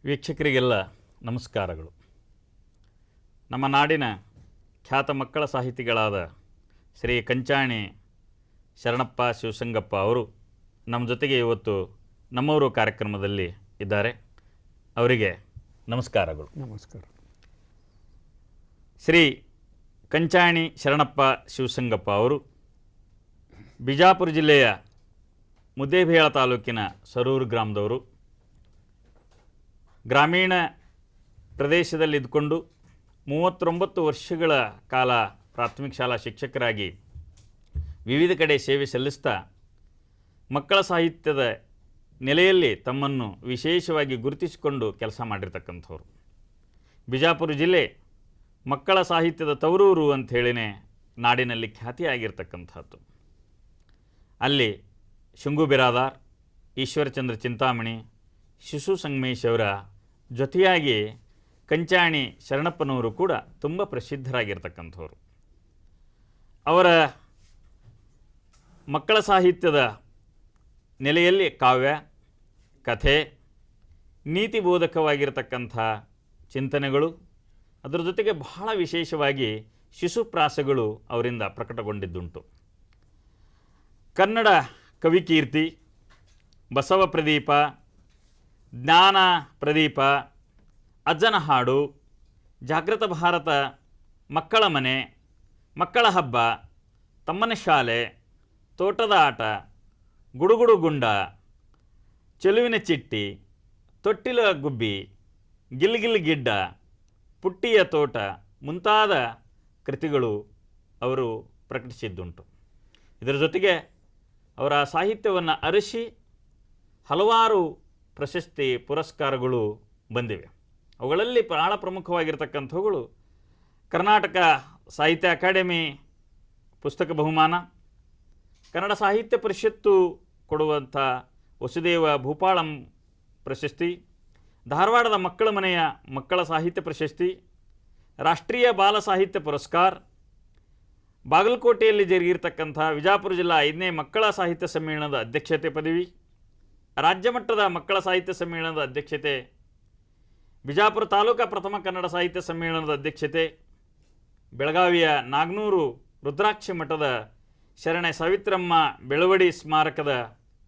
ವೀಕ್ಷಕರಿಗೆಲ್ಲ ನಮಸ್ಕಾರಗಳು. ನಮ್ಮ ನಾಡಿನ ಖ್ಯಾತ ಮಕ್ಕಳ ಸಾಹಿತಿಗಳಾದ ಶ್ರೀ ಕಂಚಾಣಿ ಶರಣಪ್ಪ ಶಿವಸಂಗಪ್ಪ ಅವರು ನಮ್ಮ ಜೊತೆಗೆ ಇವತ್ತು ನಮ್ಮವರು ಕಾರ್ಯಕ್ರಮದಲ್ಲಿ ಇದ್ದಾರೆ. ಅವರಿಗೆ ನಮಸ್ಕಾರಗಳು. ನಮಸ್ಕಾರ. ಶ್ರೀ ಕಂಚಾಣಿ ಶರಣಪ್ಪ ಶಿವಸಂಗಪ್ಪ ಅವರು ಬಿಜಾಪುರ ಜಿಲ್ಲೆಯ ಮುದ್ದೇಬಿಹಾಳ ತಾಲೂಕಿನ ಸರೂರು ಗ್ರಾಮದವರು. ಗ್ರಾಮೀಣ ಪ್ರದೇಶದಲ್ಲಿದ್ದುಕೊಂಡು 39 ವರ್ಷಗಳ ಕಾಲ ಪ್ರಾಥಮಿಕ ಶಾಲಾ ಶಿಕ್ಷಕರಾಗಿ ವಿವಿಧ ಕಡೆ ಸೇವೆ ಸಲ್ಲಿಸ್ತಾ ಮಕ್ಕಳ ಸಾಹಿತ್ಯದ ನೆಲೆಯಲ್ಲಿ ತಮ್ಮನ್ನು ವಿಶೇಷವಾಗಿ ಗುರುತಿಸಿಕೊಂಡು ಕೆಲಸ ಮಾಡಿರ್ತಕ್ಕಂಥವ್ರು. ಬಿಜಾಪುರ ಜಿಲ್ಲೆ ಮಕ್ಕಳ ಸಾಹಿತ್ಯದ ತವರೂರು ಅಂಥೇಳಿನೇ ನಾಡಿನಲ್ಲಿ ಖ್ಯಾತಿಯಾಗಿರ್ತಕ್ಕಂಥದ್ದು. ಅಲ್ಲಿ ಶಂಗು ಬಿರಾದಾರ್, ಈಶ್ವರಚಂದ್ರ ಚಿಂತಾಮಣಿ, ಶಿಶು ಸಂಗಮೇಶ್ ಅವರ ಜೊತೆಯಾಗಿ ಕಂಚಾಣಿ ಶರಣಪ್ಪನವರು ಕೂಡ ತುಂಬ ಪ್ರಸಿದ್ಧರಾಗಿರ್ತಕ್ಕಂಥವ್ರು. ಅವರ ಮಕ್ಕಳ ಸಾಹಿತ್ಯದ ನೆಲೆಯಲ್ಲಿ ಕಾವ್ಯ, ಕಥೆ, ನೀತಿಬೋಧಕವಾಗಿರತಕ್ಕಂಥ ಚಿಂತನೆಗಳು, ಅದರ ಜೊತೆಗೆ ಬಹಳ ವಿಶೇಷವಾಗಿ ಶಿಶುಪ್ರಾಸಗಳು ಅವರಿಂದ ಪ್ರಕಟಗೊಂಡಿದ್ದುಂಟು. ಕನ್ನಡ ಕವಿಕೀರ್ತಿ, ಬಸವ ಪ್ರದೀಪ, ಜ್ಞಾನ ಪ್ರದೀಪ, ಅಜ್ಜನ ಹಾಡು, ಜಾಗೃತ ಭಾರತ, ಮಕ್ಕಳ ಮನೆ, ಮಕ್ಕಳ ಹಬ್ಬ, ತಮ್ಮನ ಶಾಲೆ, ತೋಟದ ಆಟ, ಗುಡುಗುಡು ಗುಂಡ, ಚೆಲುವಿನ ಚಿಟ್ಟಿ, ತೊಟ್ಟಿಲ ಗುಬ್ಬಿ, ಗಿಲ್ಗಿಲ್ ಗಿಡ್ಡ, ಪುಟ್ಟಿಯ ತೋಟ ಮುಂತಾದ ಕೃತಿಗಳು ಅವರು ಪ್ರಕಟಿಸಿದ್ದುಂಟು. ಇದರ ಜೊತೆಗೆ ಅವರ ಸಾಹಿತ್ಯವನ್ನು ಅರಸಿ ಹಲವಾರು ಪ್ರಶಸ್ತಿ ಪುರಸ್ಕಾರಗಳು ಬಂದಿವೆ. ಅವುಗಳಲ್ಲಿ ಬಹಳ ಪ್ರಮುಖವಾಗಿರ್ತಕ್ಕಂಥವುಗಳು ಕರ್ನಾಟಕ ಸಾಹಿತ್ಯ ಅಕಾಡೆಮಿ ಪುಸ್ತಕ ಬಹುಮಾನ, ಕನ್ನಡ ಸಾಹಿತ್ಯ ಪರಿಷತ್ತು ಕೊಡುವಂಥ ವಸುದೇವ ಭೂಪಾಳಂ ಪ್ರಶಸ್ತಿ, ಧಾರವಾಡದ ಮಕ್ಕಳ ಮನೆಯ ಮಕ್ಕಳ ಸಾಹಿತ್ಯ ಪ್ರಶಸ್ತಿ, ರಾಷ್ಟ್ರೀಯ ಬಾಲ ಸಾಹಿತ್ಯ ಪುರಸ್ಕಾರ, ಬಾಗಲಕೋಟೆಯಲ್ಲಿ ಜರುಗಿರ್ತಕ್ಕಂಥ ವಿಜಾಪುರ ಜಿಲ್ಲಾ 5ನೇ ಮಕ್ಕಳ ಸಾಹಿತ್ಯ ಸಮ್ಮೇಳನದ ಅಧ್ಯಕ್ಷತೆ ಪದವಿ, ರಾಜ್ಯ ಮಟ್ಟದ ಮಕ್ಕಳ ಸಾಹಿತ್ಯ ಸಮ್ಮೇಳನದ ಅಧ್ಯಕ್ಷತೆ, ಬಿಜಾಪುರ ತಾಲೂಕಾ ಪ್ರಥಮ ಕನ್ನಡ ಸಾಹಿತ್ಯ ಸಮ್ಮೇಳನದ ಅಧ್ಯಕ್ಷತೆ, ಬೆಳಗಾವಿಯ ನಾಗನೂರು ರುದ್ರಾಕ್ಷಿ ಮಠದ ಶರಣೆ ಸಾವಿತ್ರಮ್ಮ ಬೆಳವಡಿ ಸ್ಮಾರಕದ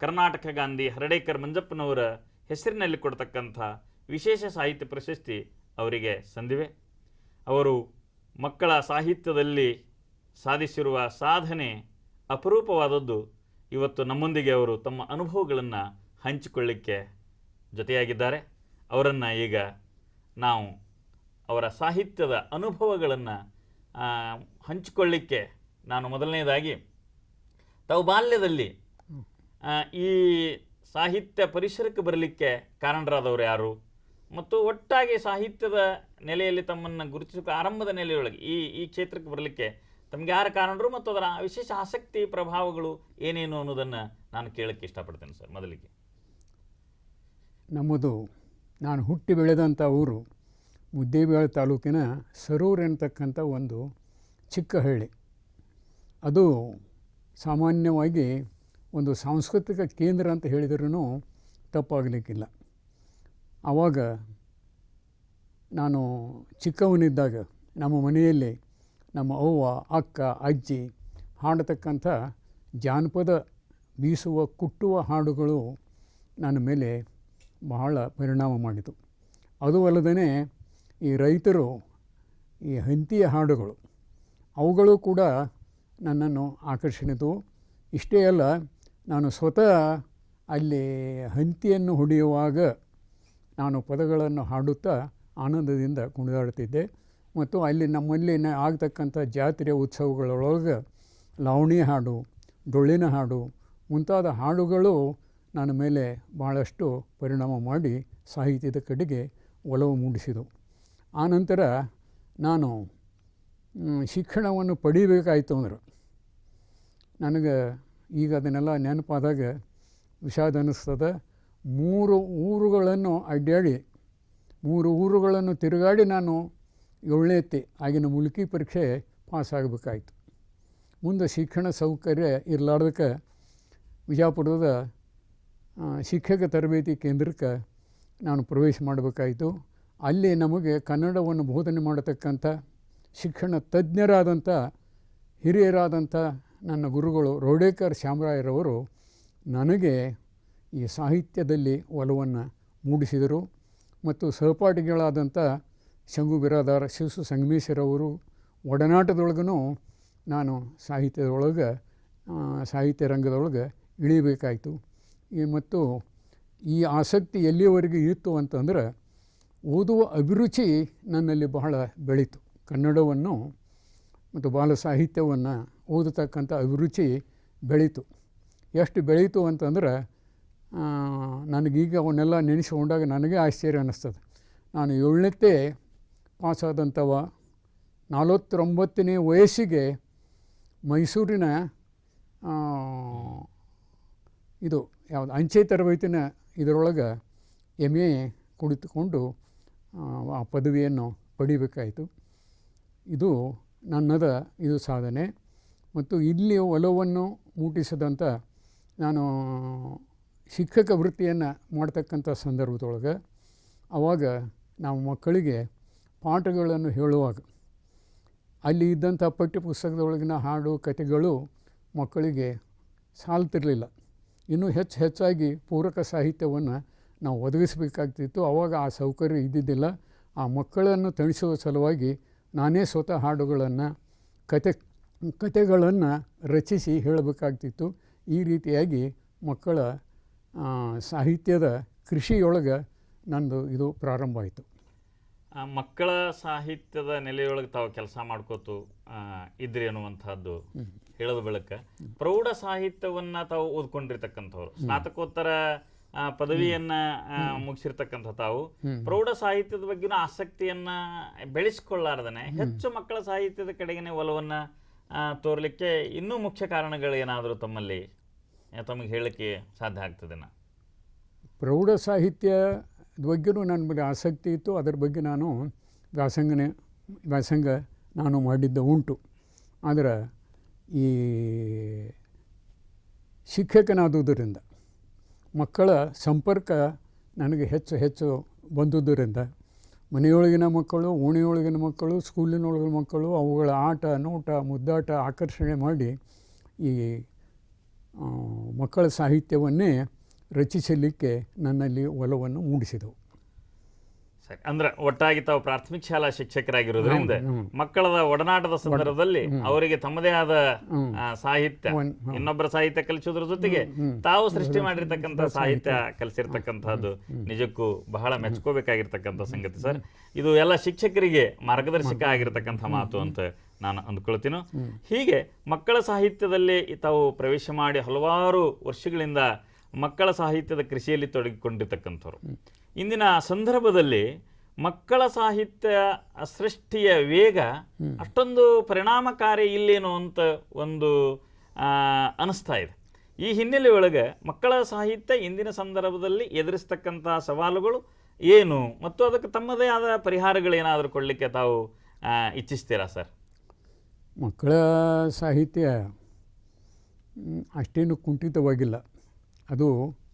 ಕರ್ನಾಟಕ ಗಾಂಧಿ ಹರಡೇಕರ್ ಮಂಜಪ್ಪನವರ ಹೆಸರಿನಲ್ಲಿ ಕೊಡ್ತಕ್ಕಂಥ ವಿಶೇಷ ಸಾಹಿತ್ಯ ಪ್ರಶಸ್ತಿ ಅವರಿಗೆ ಸಂದಿವೆ. ಅವರು ಮಕ್ಕಳ ಸಾಹಿತ್ಯದಲ್ಲಿ ಸಾಧಿಸಿರುವ ಸಾಧನೆ ಅಪರೂಪವಾದದ್ದು. ಇವತ್ತು ನಮ್ಮೊಂದಿಗೆ ಅವರು ತಮ್ಮ ಅನುಭವಗಳನ್ನು ಹಂಚಿಕೊಳ್ಳಿಕ್ಕೆ ಜೊತೆಯಾಗಿದ್ದಾರೆ. ಅವರನ್ನು ಈಗ ನಾವು ಅವರ ಸಾಹಿತ್ಯದ ಅನುಭವಗಳನ್ನು ಹಂಚಿಕೊಳ್ಳಿಕ್ಕೆ ನಾನು ಮೊದಲನೇದಾಗಿ ತಾವು ಬಾಲ್ಯದಲ್ಲಿ ಈ ಸಾಹಿತ್ಯ ಪರಿಸರಕ್ಕೆ ಬರಲಿಕ್ಕೆ ಕಾರಣರಾದವರು ಯಾರು ಮತ್ತು ಒಟ್ಟಾಗಿ ಸಾಹಿತ್ಯದ ನೆಲೆಯಲ್ಲಿ ತಮ್ಮನ್ನು ಗುರುತಿಸೋ ಆರಂಭದ ನೆಲೆಯೊಳಗೆ ಈ ಕ್ಷೇತ್ರಕ್ಕೆ ಬರಲಿಕ್ಕೆ ತಮಗೆ ಯಾರು ಕಾರಣರು ಮತ್ತು ಅದರ ವಿಶೇಷ ಆಸಕ್ತಿ ಪ್ರಭಾವಗಳು ಏನೇನು ಅನ್ನೋದನ್ನು ನಾನು ಕೇಳಕ್ಕೆ ಇಷ್ಟಪಡ್ತೇನೆ ಸರ್. ಮೊದಲಿಗೆ ನಮ್ಮದು ನಾನು ಹುಟ್ಟಿ ಬೆಳೆದಂಥ ಊರು ಮುದ್ದೇಬಿಹಾಳ ತಾಲೂಕಿನ ಸರೂರು ಎನ್ನತಕ್ಕಂಥ ಒಂದು ಚಿಕ್ಕ ಹಳ್ಳಿ. ಅದು ಸಾಮಾನ್ಯವಾಗಿ ಒಂದು ಸಾಂಸ್ಕೃತಿಕ ಕೇಂದ್ರ ಅಂತ ಹೇಳಿದ್ರೂ ತಪ್ಪಾಗಲಿಕ್ಕಿಲ್ಲ. ಆವಾಗ ನಾನು ಚಿಕ್ಕವನಿದ್ದಾಗ ನಮ್ಮ ಮನೆಯಲ್ಲಿ ನಮ್ಮ ಅವ್ವ, ಅಕ್ಕ, ಅಜ್ಜಿ ಹಾಡತಕ್ಕಂಥ ಜಾನಪದ ಬೀಸುವ ಕುಟ್ಟುವ ಹಾಡುಗಳು ನನ್ನ ಮೇಲೆ ಬಹಳ ಪರಿಣಾಮ ಮಾಡಿತು. ಅದು ಅಲ್ಲದೇ ಈ ರೈತರು ಈ ಹಂತಿಯ ಹಾಡುಗಳು ಅವುಗಳು ಕೂಡ ನನ್ನನ್ನು ಆಕರ್ಷಿಸಿತು. ಇಷ್ಟೇ ಅಲ್ಲ, ನಾನು ಸ್ವತಃ ಅಲ್ಲಿ ಹಂತಿಯನ್ನು ಹೊಡೆಯುವಾಗ ನಾನು ಪದಗಳನ್ನು ಹಾಡುತ್ತಾ ಆನಂದದಿಂದ ಕುಣಿದಾಡುತ್ತಿದ್ದೆ. ಮತ್ತು ಅಲ್ಲಿ ನಮ್ಮಲ್ಲಿ ಆಗ್ತಕ್ಕಂಥ ಜಾತ್ರೆಯ ಉತ್ಸವಗಳೊಳಗೆ ಲಾವಣಿ ಹಾಡು, ಡೊಳ್ಳಿನ ಹಾಡು ಮುಂತಾದ ಹಾಡುಗಳು ನನ್ನ ಮೇಲೆ ಭಾಳಷ್ಟು ಪರಿಣಾಮ ಮಾಡಿ ಸಾಹಿತ್ಯದ ಕಡೆಗೆ ಒಲವು ಮೂಡಿಸಿದವು. ಆನಂತರ ನಾನು ಶಿಕ್ಷಣವನ್ನು ಪಡೀಬೇಕಾಯಿತು ಅಂದ್ರೆ ನನಗೆ ಈಗ ಅದನ್ನೆಲ್ಲ ನೆನಪಾದಾಗ ವಿಷಾದ ಅನ್ನಿಸ್ತದೆ. 3 ಊರುಗಳನ್ನು ಅಡ್ಡಾಡಿ 3 ಊರುಗಳನ್ನು ತಿರುಗಾಡಿ ನಾನು 7ನೇ ಆಗಿನ ಮುಲ್ಕಿ ಪರೀಕ್ಷೆ ಪಾಸಾಗಬೇಕಾಯಿತು. ಮುಂದೆ ಶಿಕ್ಷಣ ಸೌಕರ್ಯ ಇರಲಾರ್ದಕ್ಕೆ ವಿಜಾಪುರದ ಶಿಕ್ಷಕ ತರಬೇತಿ ಕೇಂದ್ರಕ್ಕೆ ನಾನು ಪ್ರವೇಶ ಮಾಡಬೇಕಾಯಿತು. ಅಲ್ಲಿ ನಮಗೆ ಕನ್ನಡವನ್ನು ಬೋಧನೆ ಮಾಡತಕ್ಕಂಥ ಶಿಕ್ಷಣ ತಜ್ಞರಾದಂಥ ಹಿರಿಯರಾದಂಥ ನನ್ನ ಗುರುಗಳು ರೋಡೇಕರ್ ಶ್ಯಾಮರಾಯರವರು ನನಗೆ ಈ ಸಾಹಿತ್ಯದಲ್ಲಿ ಒಲವನ್ನು ಮೂಡಿಸಿದರು. ಮತ್ತು ಸಹಪಾಠಿಗಳಾದಂಥ ಶಂಭು ಬಿರಾದಾರ, ಶಿವಸು ಸಂಗಮೇಶ್ವರವರು ಒಡನಾಟದೊಳಗೂ ನಾನು ಸಾಹಿತ್ಯ ರಂಗದೊಳಗೆ ಇಳಿಬೇಕಾಯಿತು. ಮತ್ತು ಈ ಆಸಕ್ತಿ ಎಲ್ಲಿಯವರೆಗೆ ಇತ್ತು ಅಂತಂದ್ರೆ ಓದುವ ಅಭಿರುಚಿ ನನ್ನಲ್ಲಿ ಬಹಳ ಬೆಳೀತು. ಕನ್ನಡವನ್ನು ಮತ್ತು ಬಾಲ ಸಾಹಿತ್ಯವನ್ನು ಓದತಕ್ಕಂಥ ಅಭಿರುಚಿ ಬೆಳೀತು. ಎಷ್ಟು ಬೆಳೀತು ಅಂತಂದ್ರೆ ನನಗೀಗ ಅವನ್ನೆಲ್ಲ ನೆನೆಸ್ಕೊಂಡಾಗ ನನಗೆ ಆಶ್ಚರ್ಯ ಅನ್ನಿಸ್ತದೆ. ನಾನು 7ನೇ ಪಾಸಾದಂಥವ 49ನೇ ವಯಸ್ಸಿಗೆ ಮೈಸೂರಿನ ಇದು ಯಾವುದು ಅಂಚೆ ತರಬೇತಿನ ಇದರೊಳಗೆ MA ಕುಳಿತುಕೊಂಡು ಆ ಪದವಿಯನ್ನು ಪಡಿಬೇಕಾಯಿತು. ಇದು ನನ್ನದ ಇದು ಸಾಧನೆ. ಮತ್ತು ಇಲ್ಲಿ ಒಲವನ್ನು ಮೂಡಿಸಿದಂಥ ನಾನು ಶಿಕ್ಷಕ ವೃತ್ತಿಯನ್ನು ಮಾಡ್ತಕ್ಕಂಥ ಸಂದರ್ಭದೊಳಗೆ ಆವಾಗ ನಾವು ಮಕ್ಕಳಿಗೆ ಪಾಠಗಳನ್ನು ಹೇಳುವಾಗ ಅಲ್ಲಿ ಇದ್ದಂಥ ಪಠ್ಯಪುಸ್ತಕದೊಳಗಿನ ಹಾಡು ಕಥೆಗಳು ಮಕ್ಕಳಿಗೆ ಸಾಲ್ತಿರಲಿಲ್ಲ. ಇನ್ನೂ ಹೆಚ್ಚಾಗಿ ಪೂರಕ ಸಾಹಿತ್ಯವನ್ನು ನಾವು ಒದಗಿಸಬೇಕಾಗ್ತಿತ್ತು. ಆವಾಗ ಆ ಸೌಕರ್ಯ ಇದ್ದಿದ್ದಿಲ್ಲ. ಆ ಮಕ್ಕಳನ್ನು ತಣಿಸುವ ಸಲುವಾಗಿ ನಾನೇ ಸ್ವತಃ ಹಾಡುಗಳನ್ನು ಕತೆಗಳನ್ನು ರಚಿಸಿ ಹೇಳಬೇಕಾಗ್ತಿತ್ತು. ಈ ರೀತಿಯಾಗಿ ಮಕ್ಕಳ ಸಾಹಿತ್ಯದ ಕೃಷಿಯೊಳಗೆ ನಂದು ಇದು ಪ್ರಾರಂಭ ಆಯಿತು. ಮಕ್ಕಳ ಸಾಹಿತ್ಯದ ನೆಲೆಯೊಳಗೆ ತಾವು ಕೆಲಸ ಮಾಡ್ಕೋತು ಇದ್ರಿ ಅನ್ನುವಂಥದ್ದು ಹೇಳೋದು ಬೆಳಕ ಪ್ರೌಢ ಸಾಹಿತ್ಯವನ್ನು ತಾವು ಓದ್ಕೊಂಡಿರ್ತಕ್ಕಂಥವ್ರು, ಸ್ನಾತಕೋತ್ತರ ಪದವಿಯನ್ನ ಮುಗಿಸಿರ್ತಕ್ಕಂಥ ತಾವು ಪ್ರೌಢ ಸಾಹಿತ್ಯದ ಬಗ್ಗೆನೂ ಆಸಕ್ತಿಯನ್ನ ಬೆಳೆಸ್ಕೊಳ್ಳಾರ್ದನೆ ಹೆಚ್ಚು ಮಕ್ಕಳ ಸಾಹಿತ್ಯದ ಕಡೆಗೇನೆ ಒಲವನ್ನ ತೋರ್ಲಿಕ್ಕೆ ಇನ್ನೂ ಮುಖ್ಯ ಕಾರಣಗಳು ಏನಾದರೂ ತಮ್ಮಲ್ಲಿ ತಮಗೆ ಹೇಳಲಿಕ್ಕೆ ಸಾಧ್ಯ ಆಗ್ತದೆನಾ? ಪ್ರೌಢ ಸಾಹಿತ್ಯದ ಬಗ್ಗೆನೂ ನನ್ನ ಬಗ್ಗೆ ಆಸಕ್ತಿ ಇತ್ತು. ಅದರ ಬಗ್ಗೆ ನಾನು ವ್ಯಾಸಂಗ ನಾನು ಮಾಡಿದ್ದ ಉಂಟು. ಆದರೆ ಈ ಶಿಕ್ಷಕನಾದುದರಿಂದ ಮಕ್ಕಳ ಸಂಪರ್ಕ ನನಗೆ ಹೆಚ್ಚು ಬಂದುದರಿಂದ ಮನೆಯೊಳಗಿನ ಮಕ್ಕಳು, ಓಣಿಯೊಳಗಿನ ಮಕ್ಕಳು, ಸ್ಕೂಲಿನೊಳಗಿನ ಮಕ್ಕಳು ಅವುಗಳ ಆಟ, ನೋಟ, ಮುದ್ದಾಟ ಆಕರ್ಷಣೆ ಮಾಡಿ ಈ ಮಕ್ಕಳ ಸಾಹಿತ್ಯವನ್ನೇ ರಚಿಸಲಿಕ್ಕೆ ನನ್ನಲ್ಲಿ ಒಲವನ್ನು ಮೂಡಿಸಿದವು. ಸರಿ, ಅಂದ್ರೆ ಒಟ್ಟಾಗಿ ತಾವು ಪ್ರಾಥಮಿಕ ಶಾಲಾ ಶಿಕ್ಷಕರಾಗಿರೋದ್ರಿಂದ ಮಕ್ಕಳ ಒಡನಾಟದ ಸಂದರ್ಭದಲ್ಲಿ ಅವರಿಗೆ ತಮ್ಮದೇ ಆದ ಸಾಹಿತ್ಯ, ಇನ್ನೊಬ್ಬರ ಸಾಹಿತ್ಯ ಕಲಿಸೋದ್ರ ಜೊತೆಗೆ ತಾವು ಸೃಷ್ಟಿ ಮಾಡಿರ್ತಕ್ಕಂಥ ಸಾಹಿತ್ಯ ಕಲಿಸಿರ್ತಕ್ಕಂಥದ್ದು ನಿಜಕ್ಕೂ ಬಹಳ ಮೆಚ್ಕೋಬೇಕಾಗಿರ್ತಕ್ಕಂಥ ಸಂಗತಿ ಸರ್. ಇದು ಎಲ್ಲ ಶಿಕ್ಷಕರಿಗೆ ಮಾರ್ಗದರ್ಶಕ ಆಗಿರ್ತಕ್ಕಂಥ ಮಾತು ಅಂತ ನಾನು ಅಂದ್ಕೊಳ್ತೀನಿ. ಹೀಗೆ ಮಕ್ಕಳ ಸಾಹಿತ್ಯದಲ್ಲಿ ತಾವು ಪ್ರವೇಶ ಮಾಡಿ ಹಲವಾರು ವರ್ಷಗಳಿಂದ ಮಕ್ಕಳ ಸಾಹಿತ್ಯದ ಕೃಷಿಯಲ್ಲಿ ತೊಡಗಿಕೊಂಡಿರ್ತಕ್ಕಂಥವ್ರು. ಇಂದಿನ ಸಂದರ್ಭದಲ್ಲಿ ಮಕ್ಕಳ ಸಾಹಿತ್ಯ ಸೃಷ್ಟಿಯ ವೇಗ ಅಷ್ಟೊಂದು ಪರಿಣಾಮಕಾರಿ ಇಲ್ಲೇನೋ ಅಂತ ಒಂದು ಅನಿಸ್ತಾ ಇದೆ. ಈ ಹಿನ್ನೆಲೆ ಒಳಗೆ ಮಕ್ಕಳ ಸಾಹಿತ್ಯ ಇಂದಿನ ಸಂದರ್ಭದಲ್ಲಿ ಎದುರಿಸ್ತಕ್ಕಂಥ ಸವಾಲುಗಳು ಏನು ಮತ್ತು ಅದಕ್ಕೆ ತಮ್ಮದೇ ಆದ ಪರಿಹಾರಗಳೇನಾದರೂ ಕೊಡಲಿಕ್ಕೆ ತಾವು ಇಚ್ಛಿಸ್ತೀರಾ ಸರ್? ಮಕ್ಕಳ ಸಾಹಿತ್ಯ ಅಷ್ಟೇನು ಕುಂಠಿತವಾಗಿಲ್ಲ, ಅದು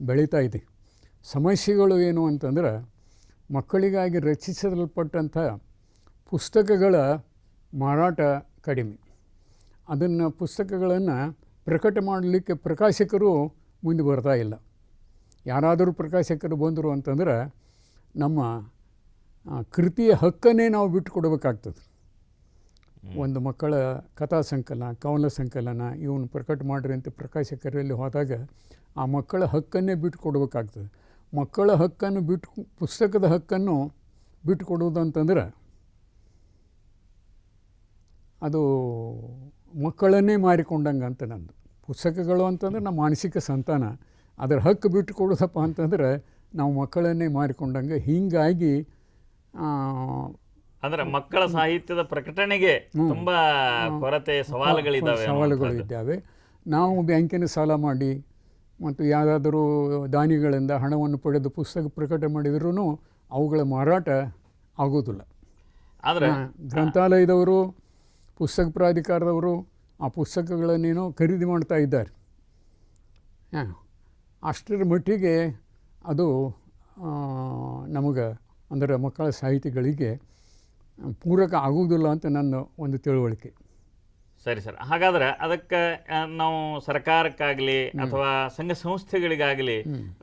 ಬೆಳೀತಾ ಇದೆ. ಸಮಸ್ಯೆಗಳು ಏನು ಅಂತಂದ್ರೆ ಮಕ್ಕಳಿಗಾಗಿ ರಚಿಸಲ್ಪಟ್ಟಂಥ ಪುಸ್ತಕಗಳ ಮಾರಾಟ ಕಡಿಮೆ. ಅದನ್ನು ಪುಸ್ತಕಗಳನ್ನು ಪ್ರಕಟ ಮಾಡಲಿಕ್ಕೆ ಪ್ರಕಾಶಕರು ಮುಂದೆ ಬರ್ತಾ ಇಲ್ಲ. ಯಾರಾದರೂ ಪ್ರಕಾಶಕರು ಬಂದರು ಅಂತಂದ್ರೆ ನಮ್ಮ ಕೃತಿಯ ಹಕ್ಕನ್ನೇ ನಾವು ಬಿಟ್ಟು ಕೊಡಬೇಕಾಗ್ತದೆ. ಒಂದು ಮಕ್ಕಳ ಕಥಾ ಸಂಕಲನ, ಕವನ ಸಂಕಲನ ಇವನು ಪ್ರಕಟ ಮಾಡಿರಿ ಅಂತ ಪ್ರಕಾಶಕರಲ್ಲಿ ಹೋದಾಗ ಆ ಮಕ್ಕಳ ಹಕ್ಕನ್ನೇ ಬಿಟ್ಟು ಕೊಡಬೇಕಾಗ್ತದೆ. ಮಕ್ಕಳ ಹಕ್ಕನ್ನು ಪುಸ್ತಕದ ಹಕ್ಕನ್ನು ಬಿಟ್ಟು ಕೊಡುವುದು ಅಂತಂದ್ರೆ ಅದು ಮಕ್ಕಳನ್ನೇ ಮಾರಿಕೊಂಡಂಗೆ ಅಂತ ನಂದು. ಪುಸ್ತಕಗಳು ಅಂತಂದ್ರೆ ನಮ್ಮ ಮಾನಸಿಕ ಸಂತಾನ, ಅದರ ಹಕ್ಕು ಬಿಟ್ಟು ಕೊಡೋದಪ್ಪ ಅಂತಂದ್ರೆ ನಾವು ಮಕ್ಕಳನ್ನೇ ಮಾರಿಕೊಂಡಂಗೆ. ಹೀಗಾಗಿ ಅಂದ್ರೆ ಮಕ್ಕಳ ಸಾಹಿತ್ಯದ ಪ್ರಕಟಣೆಗೆ ತುಂಬಾ ಕೊರತೆ ಸವಾಲುಗಳಿದ್ದಾವೆ. ನಾವು ಬ್ಯಾಂಕಿನ ಸಾಲ ಮಾಡಿ ಮತ್ತು ಯಾವುದಾದರೂ ದಾನಿಗಳಿಂದ ಹಣವನ್ನು ಪಡೆದು ಪುಸ್ತಕ ಪ್ರಕಟ ಮಾಡಿದ್ರೂ ಅವುಗಳ ಮಾರಾಟ ಆಗೋದಿಲ್ಲ. ಆದರೆ ಗ್ರಂಥಾಲಯದವರು, ಪುಸ್ತಕ ಪ್ರಾಧಿಕಾರದವರು ಆ ಪುಸ್ತಕಗಳನ್ನೇನೋ ಖರೀದಿ ಮಾಡ್ತಾ ಇದ್ದಾರೆ. ಅಷ್ಟರ ಮಟ್ಟಿಗೆ ಅದು ನಮಗೆ ಅಂದರೆ ಮಕ್ಕಳ ಸಾಹಿತಿಗಳಿಗೆ ಪೂರಕ ಆಗುವುದಿಲ್ಲ ಅಂತ ನನ್ನ ಒಂದು ತಿಳುವಳಿಕೆ. ಸರಿ ಸರ್, ಹಾಗಾದ್ರೆ ಅದಕ್ಕೆ ನಾವು ಸರ್ಕಾರಕ್ಕಾಗಲಿ ಅಥವಾ ಸಂಘ ಸಂಸ್ಥೆಗಳಿಗಾಗಲಿ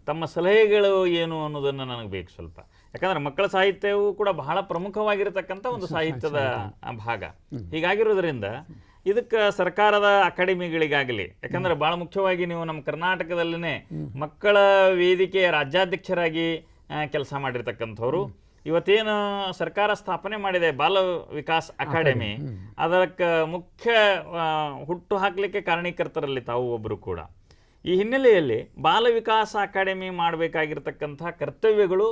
ತಮ್ಮ ಸಲಹೆಗಳು ಏನು ಅನ್ನೋದನ್ನು ನನಗೆ ಬೇಕು ಸ್ವಲ್ಪ. ಯಾಕಂದ್ರೆ ಮಕ್ಕಳ ಸಾಹಿತ್ಯವು ಕೂಡ ಬಹಳ ಪ್ರಮುಖವಾಗಿರತಕ್ಕಂಥ ಒಂದು ಸಾಹಿತ್ಯದ ಭಾಗ. ಹೀಗಾಗಿರೋದ್ರಿಂದ ಇದಕ್ಕೆ ಸರ್ಕಾರದ ಅಕಾಡೆಮಿಗಳಿಗಾಗಲಿ, ಯಾಕಂದ್ರೆ ಭಾಳ ಮುಖ್ಯವಾಗಿ ನೀವು ನಮ್ಮ ಕರ್ನಾಟಕದಲ್ಲೇ ಮಕ್ಕಳ ವೇದಿಕೆಯ ರಾಜ್ಯಾಧ್ಯಕ್ಷರಾಗಿ ಕೆಲಸ ಮಾಡಿರ್ತಕ್ಕಂಥವ್ರು. ಇವತ್ತೇನು ಸರ್ಕಾರ ಸ್ಥಾಪನೆ ಮಾಡಿದೆ ಬಾಲ ವಿಕಾಸ್ ಅಕಾಡೆಮಿ, ಅದಕ್ಕೆ ಮುಖ್ಯ ಹುಟ್ಟು ಹಾಕಲಿಕ್ಕೆ ಕಾರಣೀಕರ್ತರಲ್ಲಿ ತಾವು ಒಬ್ಬರು ಕೂಡ. ಈ ಹಿನ್ನೆಲೆಯಲ್ಲಿ ಬಾಲ ವಿಕಾಸ ಅಕಾಡೆಮಿ ಮಾಡಬೇಕಾಗಿರ್ತಕ್ಕಂಥ ಕರ್ತವ್ಯಗಳು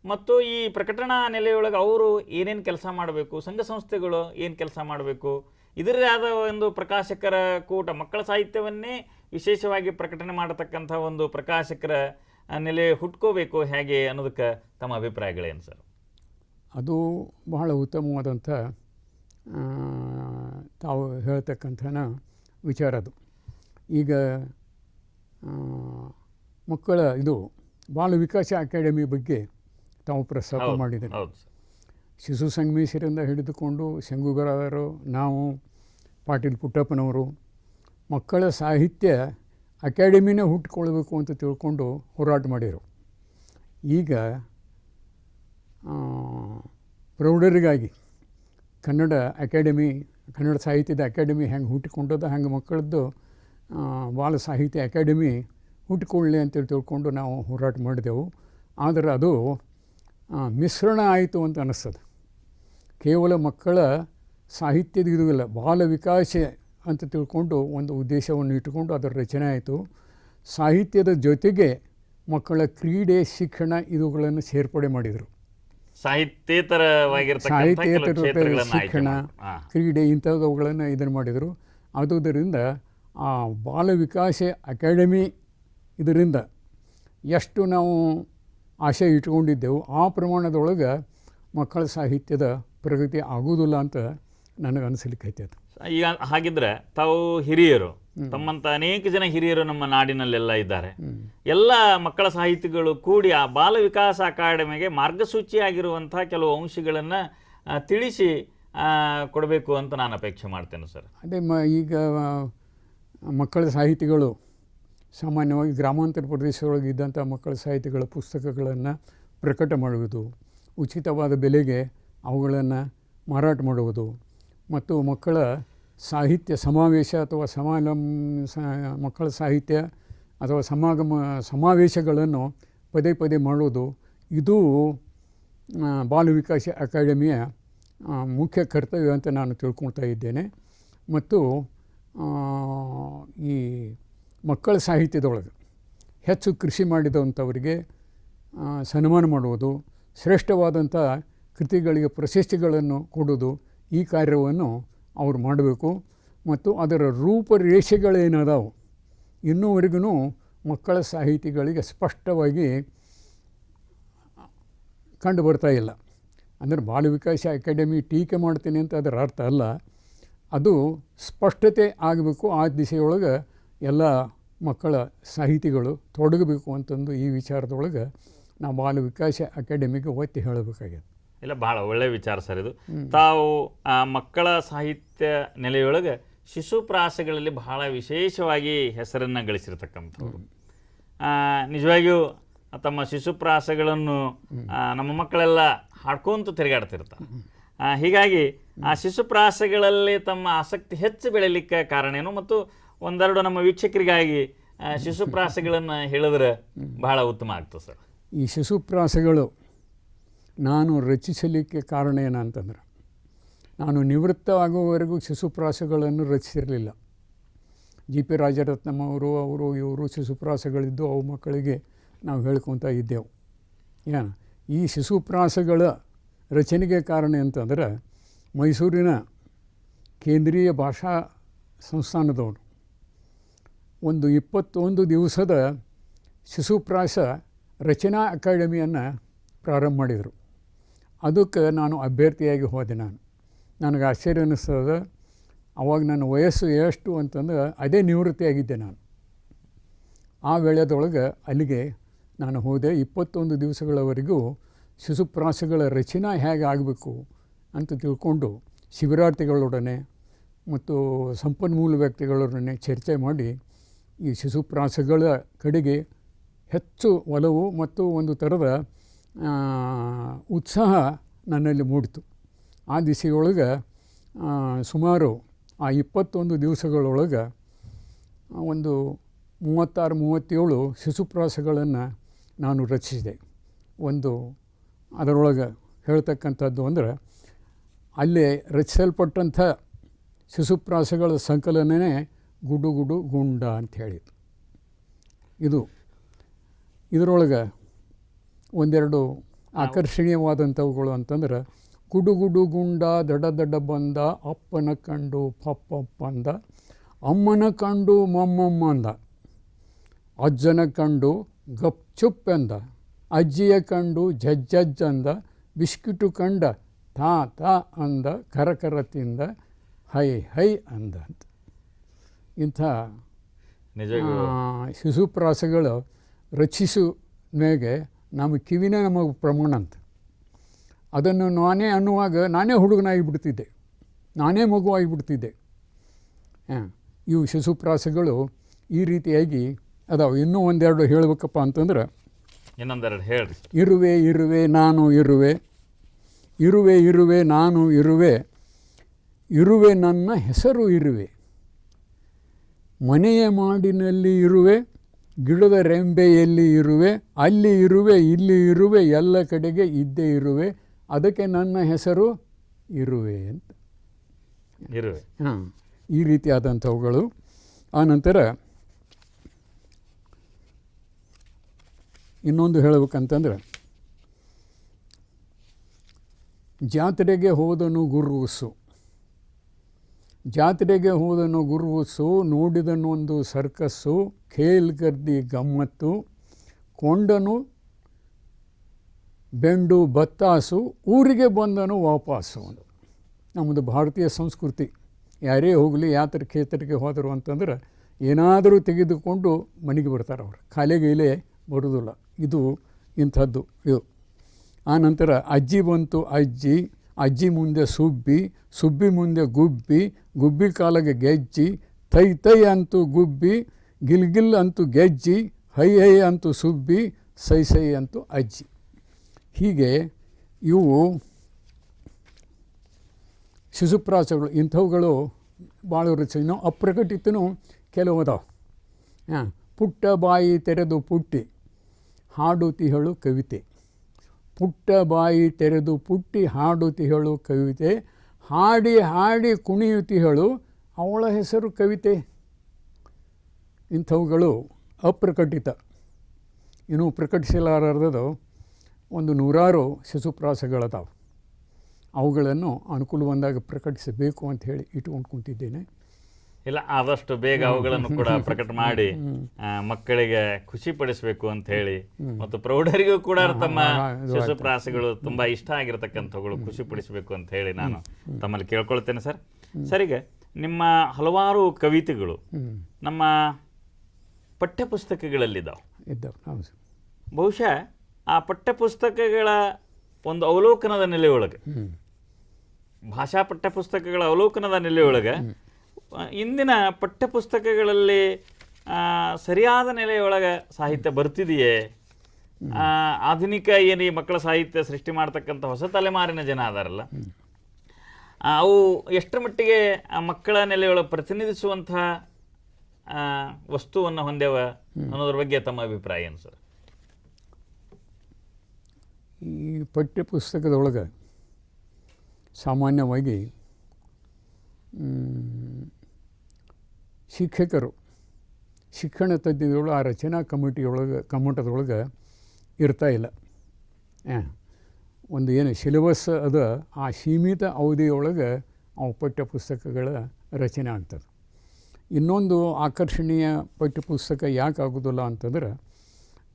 ಮತ್ತು ಈ ಪ್ರಕಟಣಾ ನೆಲೆಯೊಳಗೆ ಅವರು ಏನೇನು ಕೆಲಸ ಮಾಡಬೇಕು, ಸಂಘ ಸಂಸ್ಥೆಗಳು ಏನು ಕೆಲಸ ಮಾಡಬೇಕು, ಇದರೇ ಆದ ಒಂದು ಪ್ರಕಾಶಕರ ಕೂಟ, ಮಕ್ಕಳ ಸಾಹಿತ್ಯವನ್ನೇ ವಿಶೇಷವಾಗಿ ಪ್ರಕಟಣೆ ಮಾಡತಕ್ಕಂಥ ಒಂದು ಪ್ರಕಾಶಕರ ನೆಲೆ ಹುಟ್ಕೋಬೇಕು ಹೇಗೆ ಅನ್ನೋದಕ್ಕೆ ತಮ್ಮ ಅಭಿಪ್ರಾಯಗಳೇನು ಸರ್? ಅದು ಬಹಳ ಉತ್ತಮವಾದಂಥ ತಾವು ಹೇಳ್ತಕ್ಕಂಥ ವಿಚಾರ ಅದು. ಈಗ ಮಕ್ಕಳ ಇದು ಬಾಲ ವಿಕಾಸ ಅಕಾಡೆಮಿ ಬಗ್ಗೆ ತಾವು ಪ್ರಸ್ತಾಪ ಮಾಡಿದ್ದಾರೆ. ಶಿಶು ಸಂಗಮೇಶ್ವರಿಂದ ಹಿಡಿದುಕೊಂಡು ಶಂಗುಗರವರು, ನಾವು ಪಾಟೀಲ್ ಪುಟ್ಟಪ್ಪನವರು ಮಕ್ಕಳ ಸಾಹಿತ್ಯ ಅಕಾಡೆಮಿನೇ ಹುಟ್ಟುಕೊಳ್ಬೇಕು ಅಂತ ತಿಳ್ಕೊಂಡು ಹೋರಾಟ ಮಾಡಿದರು. ಈಗ ಪ್ರೌಢರಿಗಾಗಿ ಕನ್ನಡ ಅಕಾಡೆಮಿ, ಕನ್ನಡ ಸಾಹಿತ್ಯದ ಅಕಾಡೆಮಿ ಹೆಂಗೆ ಹುಟ್ಟಿಕೊಂಡದ ಹಂಗೆ ಮಕ್ಕಳದ್ದು ಬಾಲ ಸಾಹಿತ್ಯ ಅಕಾಡೆಮಿ ಹುಟ್ಟಿಕೊಳ್ಳಿ ಅಂತೇಳಿ ತಿಳ್ಕೊಂಡು ನಾವು ಹೋರಾಟ ಮಾಡಿದೆವು. ಆದರೆ ಅದು ಮಿಶ್ರಣ ಆಯಿತು ಅಂತ ಅನ್ನಿಸ್ತದೆ. ಕೇವಲ ಮಕ್ಕಳ ಸಾಹಿತ್ಯದ ಇದು ಇಲ್ಲ, ಬಾಲ ವಿಕಾಸ ಅಂತ ತಿಳ್ಕೊಂಡು ಒಂದು ಉದ್ದೇಶವನ್ನು ಇಟ್ಟುಕೊಂಡು ಅದರ ರಚನೆ ಆಯಿತು. ಸಾಹಿತ್ಯದ ಜೊತೆಗೆ ಮಕ್ಕಳ ಕ್ರೀಡೆ, ಶಿಕ್ಷಣ ಇವುಗಳನ್ನು ಸೇರ್ಪಡೆ ಮಾಡಿದರು. ಸಾಹಿತ್ಯೇತರ ಶಿಕ್ಷಣ, ಕ್ರೀಡೆ ಇಂಥವುಗಳನ್ನು ಇದನ್ನು ಮಾಡಿದರು. ಆದುದರಿಂದ ಆ ಬಾಲ ವಿಕಾಸ ಅಕಾಡೆಮಿ ಇದರಿಂದ ಎಷ್ಟು ನಾವು ಆಶೆ ಇಟ್ಕೊಂಡಿದ್ದೆವು ಆ ಪ್ರಮಾಣದೊಳಗೆ ಮಕ್ಕಳ ಸಾಹಿತ್ಯದ ಪ್ರಗತಿ ಆಗುವುದಿಲ್ಲ ಅಂತ ನನಗೆ ಅನಿಸ್ಲಿಕ್ಕೆ. ಈಗ ಹಾಗಿದ್ರೆ ತಾವು ಹಿರಿಯರು, ತಮ್ಮಂತ ಅನೇಕ ಜನ ಹಿರಿಯರು ನಮ್ಮ ನಾಡಿನಲ್ಲೆಲ್ಲ ಇದ್ದಾರೆ. ಎಲ್ಲ ಮಕ್ಕಳ ಸಾಹಿತಿಗಳು ಕೂಡಿ ಆ ಬಾಲ ವಿಕಾಸ ಅಕಾಡೆಮಿಗೆ ಮಾರ್ಗಸೂಚಿಯಾಗಿರುವಂತಹ ಕೆಲವು ಅಂಶಗಳನ್ನು ತಿಳಿಸಿ ಕೊಡಬೇಕು ಅಂತ ನಾನು ಅಪೇಕ್ಷೆ ಮಾಡ್ತೇನೆ ಸರ್. ಅದೇ ಈಗ ಮಕ್ಕಳ ಸಾಹಿತಿಗಳು ಸಾಮಾನ್ಯವಾಗಿ ಗ್ರಾಮಾಂತರ ಪ್ರದೇಶದೊಳಗೆ ಇದ್ದಂಥ ಮಕ್ಕಳ ಸಾಹಿತಿಗಳ ಪುಸ್ತಕಗಳನ್ನು ಪ್ರಕಟ ಮಾಡುವುದು, ಉಚಿತವಾದ ಬೆಲೆಗೆ ಅವುಗಳನ್ನು ಮಾರಾಟ ಮಾಡುವುದು ಮತ್ತು ಮಕ್ಕಳ ಸಾಹಿತ್ಯ ಸಮಾವೇಶ ಅಥವಾ ಮಕ್ಕಳ ಸಾಹಿತ್ಯ ಅಥವಾ ಸಮಾವೇಶಗಳನ್ನು ಪದೇ ಪದೇ ಮಾಡೋದು, ಇದು ಬಾಲ ವಿಕಾಸ ಅಕಾಡೆಮಿಯ ಮುಖ್ಯ ಕರ್ತವ್ಯ ಅಂತ ನಾನು ತಿಳ್ಕೊಳ್ತಾ ಇದ್ದೇನೆ. ಮತ್ತು ಈ ಮಕ್ಕಳ ಸಾಹಿತ್ಯದೊಳಗೆ ಹೆಚ್ಚು ಕೃಷಿ ಮಾಡಿದಂಥವರಿಗೆ ಸನ್ಮಾನ ಮಾಡುವುದು, ಶ್ರೇಷ್ಠವಾದಂಥ ಕೃತಿಗಳಿಗೆ ಪ್ರಶಸ್ತಿಗಳನ್ನು ಕೊಡೋದು, ಈ ಕಾರ್ಯವನ್ನು ಅವ್ರು ಮಾಡಬೇಕು. ಮತ್ತು ಅದರ ರೂಪರೇಷೆಗಳೇನದಾವು ಇನ್ನೂವರೆಗೂ ಮಕ್ಕಳ ಸಾಹಿತಿಗಳಿಗೆ ಸ್ಪಷ್ಟವಾಗಿ ಕಂಡು ಬರ್ತಾ ಇಲ್ಲ. ಅಂದರೆ ಬಾಲ ವಿಕಾಸ ಅಕಾಡೆಮಿ ಟೀಕೆ ಮಾಡ್ತೀನಿ ಅಂತ ಅದರ ಅರ್ಥ ಅಲ್ಲ, ಅದು ಸ್ಪಷ್ಟತೆ ಆಗಬೇಕು. ಆ ದಿಶೆಯೊಳಗೆ ಎಲ್ಲ ಮಕ್ಕಳ ಸಾಹಿತಿಗಳು ತೊಡಗಬೇಕು ಅಂತಂದು ಈ ವಿಚಾರದೊಳಗೆ ನಾವು ಬಾಲ ವಿಕಾಸ ಅಕಾಡೆಮಿಗೆ ಒತ್ತಿ ಹೇಳಬೇಕಾಗಿದೆ. ಇಲ್ಲ, ಭಾಳ ಒಳ್ಳೆಯ ವಿಚಾರ ಸರ್ ಇದು. ತಾವು ಮಕ್ಕಳ ಸಾಹಿತ್ಯ ನೆಲೆಯೊಳಗೆ ಶಿಶುಪ್ರಾಸಗಳಲ್ಲಿ ಬಹಳ ವಿಶೇಷವಾಗಿ ಹೆಸರನ್ನು ಗಳಿಸಿರ್ತಕ್ಕಂಥವ್ರು. ನಿಜವಾಗಿಯೂ ತಮ್ಮ ಶಿಶುಪ್ರಾಸಗಳನ್ನು ನಮ್ಮ ಮಕ್ಕಳೆಲ್ಲ ಹಾಡ್ಕೊಂತ ತಿರುಗಾಡ್ತಿರ್ತಾರೆ. ಹೀಗಾಗಿ ಆ ಶಿಶುಪ್ರಾಸಗಳಲ್ಲಿ ತಮ್ಮ ಆಸಕ್ತಿ ಹೆಚ್ಚು ಬೆಳೀಲಿಕ್ಕೆ ಕಾರಣ ಏನು, ಮತ್ತು ಒಂದೆರಡು ನಮ್ಮ ವೀಕ್ಷಕರಿಗಾಗಿ ಶಿಶುಪ್ರಾಸಗಳನ್ನು ಹೇಳಿದ್ರೆ ಬಹಳ ಉತ್ತಮ ಆಗ್ತದೆ ಸರ್. ಈ ಶಿಶುಪ್ರಾಸಗಳು ನಾನು ರಚಿಸಲಿಕ್ಕೆ ಕಾರಣ ಏನಂತಂದ್ರೆ, ನಾನು ನಿವೃತ್ತ ಆಗುವವರೆಗೂ ಶಿಶುಪ್ರಾಸಗಳನ್ನು ರಚಿಸಿರಲಿಲ್ಲ. ಜಿ ಪಿ ರಾಜರತ್ನಂ ಅವರು ಇವರು ಶಿಶುಪ್ರಾಸಗಳಿದ್ದು ಅವು ಮಕ್ಕಳಿಗೆ ನಾವು ಹೇಳ್ಕೊತಾ ಇದ್ದೆವು. ಏನು ಈ ಶಿಶುಪ್ರಾಸಗಳ ರಚನೆಗೆ ಕಾರಣ ಅಂತಂದ್ರೆ, ಮೈಸೂರಿನ ಕೇಂದ್ರೀಯ ಭಾಷಾ ಸಂಸ್ಥಾನದವರು ಒಂದು 21 ದಿವಸದ ಶಿಶುಪ್ರಾಸ ರಚನಾ ಅಕಾಡೆಮಿಯನ್ನು ಪ್ರಾರಂಭ ಮಾಡಿದರು. ಅದಕ್ಕೆ ನಾನು ಅಭ್ಯರ್ಥಿಯಾಗಿ ಹೋದೆ. ನನಗೆ ಆಶ್ಚರ್ಯ ಅನ್ನಿಸ್ತದೆ. ಅವಾಗ ನನ್ನ ವಯಸ್ಸು ಎಷ್ಟು ಅಂತಂದ್ರೆ ಅದೇ ನಿವೃತ್ತಿಯಾಗಿದ್ದೆ ನಾನು. ಆ ವೇಳೆದೊಳಗೆ ಅಲ್ಲಿಗೆ ನಾನು ಹೋದೆ. 21 ದಿವಸಗಳವರೆಗೂ ಶಿಶುಪ್ರಾಸಗಳ ರಚನೆ ಹೇಗೆ ಆಗಬೇಕು ಅಂತ ತಿಳ್ಕೊಂಡು ಶಿಬಿರಾರ್ಥಿಗಳೊಡನೆ ಮತ್ತು ಸಂಪನ್ಮೂಲ ವ್ಯಕ್ತಿಗಳೊಡನೆ ಚರ್ಚೆ ಮಾಡಿ ಈ ಶಿಶುಪ್ರಾಸಗಳ ಕಡೆಗೆ ಹೆಚ್ಚು ಒಲವು ಮತ್ತು ಒಂದು ಥರದ ಉತ್ಸಾಹ ನನ್ನಲ್ಲಿ ಮೂಡಿತು. ಆ ದಿಸೆಯೊಳಗೆ ಸುಮಾರು ಆ 21 ದಿವಸಗಳೊಳಗೆ ಒಂದು 36-37 ಶಿಶುಪ್ರಾಸಗಳನ್ನು ನಾನು ರಚಿಸಿದೆ. ಒಂದು ಅದರೊಳಗೆ ಹೇಳ್ತಕ್ಕಂಥದ್ದು ಅಂದರೆ ಅಲ್ಲೇ ರಚಿಸಲ್ಪಟ್ಟಂಥ ಶಿಶುಪ್ರಾಸಗಳ ಸಂಕಲನನೇ ಗುಡು ಗುಡು ಗುಂಡ ಅಂತ ಹೇಳಿದ್ದು. ಇದರೊಳಗೆ ಒಂದೆರಡು ಆಕರ್ಷಣೀಯವಾದಂಥವುಗಳು ಅಂತಂದ್ರೆ, ಗುಡುಗುಡು ಗುಂಡ ದಡ ದಡ ಬಂದ, ಅಪ್ಪನ ಕಂಡು ಪಪ್ಪಪ್ಪ ಅಂದ, ಅಮ್ಮನ ಕಂಡು ಮಮ್ಮಮ್ಮ ಅಂದ, ಅಜ್ಜನ ಕಂಡು ಗಪ್ ಚುಪ್ ಅಂದ, ಅಜ್ಜಿಯ ಕಂಡು ಜಜ್ಜಜ್ಜ ಅಂದ, ಬಿಸ್ಕಿಟು ಕಂಡ ತಾ ತಾ ಅಂದ, ಕರಕರ ತಿಂದ, ಹೈ ಹೈ ಅಂದ ಅಂತ. ಇಂಥ ಶಿಶುಪ್ರಾಸಗಳು ರಚಿಸುವಾಗೆ ನಮ್ಮ ಕಿವಿನೇ ನಮಗೆ ಪ್ರಮಾಣ ಅಂತ. ಅದನ್ನು ನಾನೇ ಅನ್ನುವಾಗ ನಾನೇ ಹುಡುಗನಾಗಿಬಿಡ್ತಿದ್ದೆ, ನಾನೇ ಮಗುವಾಗಿಬಿಡ್ತಿದ್ದೆ. ಇವು ಶಿಶುಪ್ರಾಸಗಳು ಈ ರೀತಿಯಾಗಿ ಅದಾವೆ. ಇನ್ನೂ ಒಂದೆರಡು ಹೇಳಬೇಕಪ್ಪ ಅಂತಂದ್ರೆ, ಇನ್ನೊಂದೆರಡು ಹೇಳಿ. ಇರುವೆ ಇರುವೆ ನಾನು ಇರುವೆ, ಇರುವೆ ಇರುವೆ ನಾನು ಇರುವೆ, ಇರುವೆ ನನ್ನ ಹೆಸರು ಇರುವೆ, ಮನೆಯ ಮಾಡಿನಲ್ಲಿ ಇರುವೆ, ಗಿಡದ ರೆಂಬೆಯಲ್ಲಿ ಇರುವೆ, ಅಲ್ಲಿ ಇರುವೆ ಇಲ್ಲಿ ಇರುವೆ, ಎಲ್ಲ ಕಡೆಗೆ ಇದ್ದೇ ಇರುವೆ, ಅದಕ್ಕೆ ನನ್ನ ಹೆಸರು ಇರುವೆ ಅಂತ. ಇರುವೆ ಈ ರೀತಿಯಾದಂಥವುಗಳು. ಆನಂತರ ಇನ್ನೊಂದು ಹೇಳಬೇಕಂತಂದ್ರೆ, ಜಾತ್ರೆಗೆ ಹೋದನು ಗುರುಸು, ಜಾತ್ರೆಗೆ ಹೋದನು ಗುರುಸು, ನೋಡಿದನೊಂದು ಸರ್ಕಸ್ಸು, ಖೇಲ್ಗರ್ದಿ ಗಮ್ಮತ್ತು, ಕೊಂಡನು ಬೆಂಡು ಬತ್ತಾಸು, ಊರಿಗೆ ಬಂದನು ವಾಪಸ್ಸು. ನಮ್ಮದು ಭಾರತೀಯ ಸಂಸ್ಕೃತಿ. ಯಾರೇ ಹೋಗಲಿ ಯಾತ್ರೆ ಖೇತರಿಗೆ ಹೋದರು ಅಂತಂದ್ರೆ ಏನಾದರೂ ತೆಗೆದುಕೊಂಡು ಮನೆಗೆ ಬರ್ತಾರೆ ಅವರು, ಖಾಲಿಗೈಲೇ ಬರೋದಿಲ್ಲ. ಇದು ಇಂಥದ್ದು ಇದು. ಆನಂತರ ಅಜ್ಜಿ ಬಂತು ಅಜ್ಜಿ, ಅಜ್ಜಿ ಮುಂದೆ ಸುಬ್ಬಿ, ಸುಬ್ಬಿ ಮುಂದೆ ಗುಬ್ಬಿ, ಗುಬ್ಬಿ ಕಾಲಿಗೆ ಗೆಜ್ಜಿ, ತೈ ತೈ ಅಂತೂ ಗುಬ್ಬಿ, ಗಿಲ್ಗಿಲ್ ಅಂತೂ ಗೆಜ್ಜಿ, ಹೈ ಹೈ ಅಂತೂ ಸುಬ್ಬಿ, ಸೈ ಸೈ ಅಂತೂ ಅಜ್ಜಿ. ಹೀಗೆ ಇವು ಶಿಶುಪ್ರಾಸಗಳು. ಇಂಥವುಗಳು ಭಾಳ ರುಚಿ. ಇನ್ನೂ ಅಪ್ರಕಟಿತನೂ ಕೆಲವು ಅದಾವೆ. ಪುಟ್ಟ ಬಾಯಿ ತೆರೆದು ಪುಟ್ಟಿ ಹಾಡುತಿಹಳು ಕವಿತೆ, ಪುಟ್ಟ ಬಾಯಿ ತೆರೆದು ಪುಟ್ಟಿ ಹಾಡುತಿಹಳು ಕವಿತೆ, ಹಾಡಿ ಹಾಡಿ ಕುಣಿಯುತಿಹಳು ಅವಳ ಹೆಸರು ಕವಿತೆ. ಇಂಥವುಗಳು ಅಪ್ರಕಟಿತ. ಇನ್ನೂ ಪ್ರಕಟಿಸಲಾರದು ಒಂದು 100 ಶಿಶುಪ್ರಾಸಗಳದಾವೆ. ಅವುಗಳನ್ನು ಅನುಕೂಲ ಬಂದಾಗ ಪ್ರಕಟಿಸಬೇಕು ಅಂತ ಹೇಳಿ ಇಟ್ಕೊಂಡು ಕುಂತಿದ್ದೇನೆ. ಇಲ್ಲ, ಆದಷ್ಟು ಬೇಗ ಅವುಗಳನ್ನು ಕೂಡ ಪ್ರಕಟ ಮಾಡಿ ಮಕ್ಕಳಿಗೆ ಖುಷಿ ಪಡಿಸಬೇಕು ಅಂತ ಹೇಳಿ, ಮತ್ತು ಪ್ರೌಢರಿಗೂ ಕೂಡ ತಮ್ಮ ಶಿಶುಪ್ರಾಸಗಳು ತುಂಬಾ ಇಷ್ಟ ಆಗಿರತಕ್ಕಂಥವುಗಳು ಖುಷಿ ಪಡಿಸಬೇಕು ಅಂತ ಹೇಳಿ ನಾನು ತಮ್ಮಲ್ಲಿ ಕೇಳ್ಕೊಳ್ತೇನೆ ಸರ್. ಸರಿಗೆ ನಿಮ್ಮ ಹಲವಾರು ಕವಿತೆಗಳು ನಮ್ಮ ಪಠ್ಯಪುಸ್ತಕಗಳಲ್ಲಿದ್ದಾವೆ. ಬಹುಶಃ ಆ ಪಠ್ಯಪುಸ್ತಕಗಳ ಒಂದು ಅವಲೋಕನದ ನೆಲೆಯೊಳಗೆ, ಭಾಷಾ ಪಠ್ಯಪುಸ್ತಕಗಳ ಅವಲೋಕನದ ನೆಲೆಯೊಳಗೆ ಇಂದಿನ ಪಠ್ಯಪುಸ್ತಕಗಳಲ್ಲಿ ಸರಿಯಾದ ನೆಲೆಯೊಳಗೆ ಸಾಹಿತ್ಯ ಬರ್ತಿದೆಯೇ? ಆಧುನಿಕ ಏನು ಈ ಮಕ್ಕಳ ಸಾಹಿತ್ಯ ಸೃಷ್ಟಿ ಮಾಡ್ತಕ್ಕಂಥ ಹೊಸ ತಲೆಮಾರಿನ ಜನ ಅದಾರಲ್ಲ, ಅವು ಎಷ್ಟರ ಮಟ್ಟಿಗೆ ಆ ಮಕ್ಕಳ ನೆಲೆಯೊಳಗೆ ಪ್ರತಿನಿಧಿಸುವಂತಹ ವಸ್ತುವನ್ನು ಹೊಂದ್ಯಾವ ಅನ್ನೋದ್ರ ಬಗ್ಗೆ ತಮ್ಮ ಅಭಿಪ್ರಾಯ ಏನು ಸರ್? ಈ ಪಠ್ಯಪುಸ್ತಕದೊಳಗೆ ಸಾಮಾನ್ಯವಾಗಿ ಶಿಕ್ಷಕರು, ಶಿಕ್ಷಣ ತಜ್ಞರು ಆ ರಚನಾ ಕಮ್ಮಟದೊಳಗೆ ಇರ್ತಾಯಿಲ್ಲ. ಒಂದು ಏನು ಸಿಲೆಬಸ್ ಅದ ಆ ಸೀಮಿತ ಅವಧಿಯೊಳಗೆ ಅವು ಪಠ್ಯಪುಸ್ತಕಗಳ ರಚನೆ ಆಗ್ತದೆ. ಇನ್ನೊಂದು ಆಕರ್ಷಣೀಯ ಪಠ್ಯಪುಸ್ತಕ ಯಾಕೆ ಆಗೋದಿಲ್ಲ ಅಂತಂದ್ರೆ,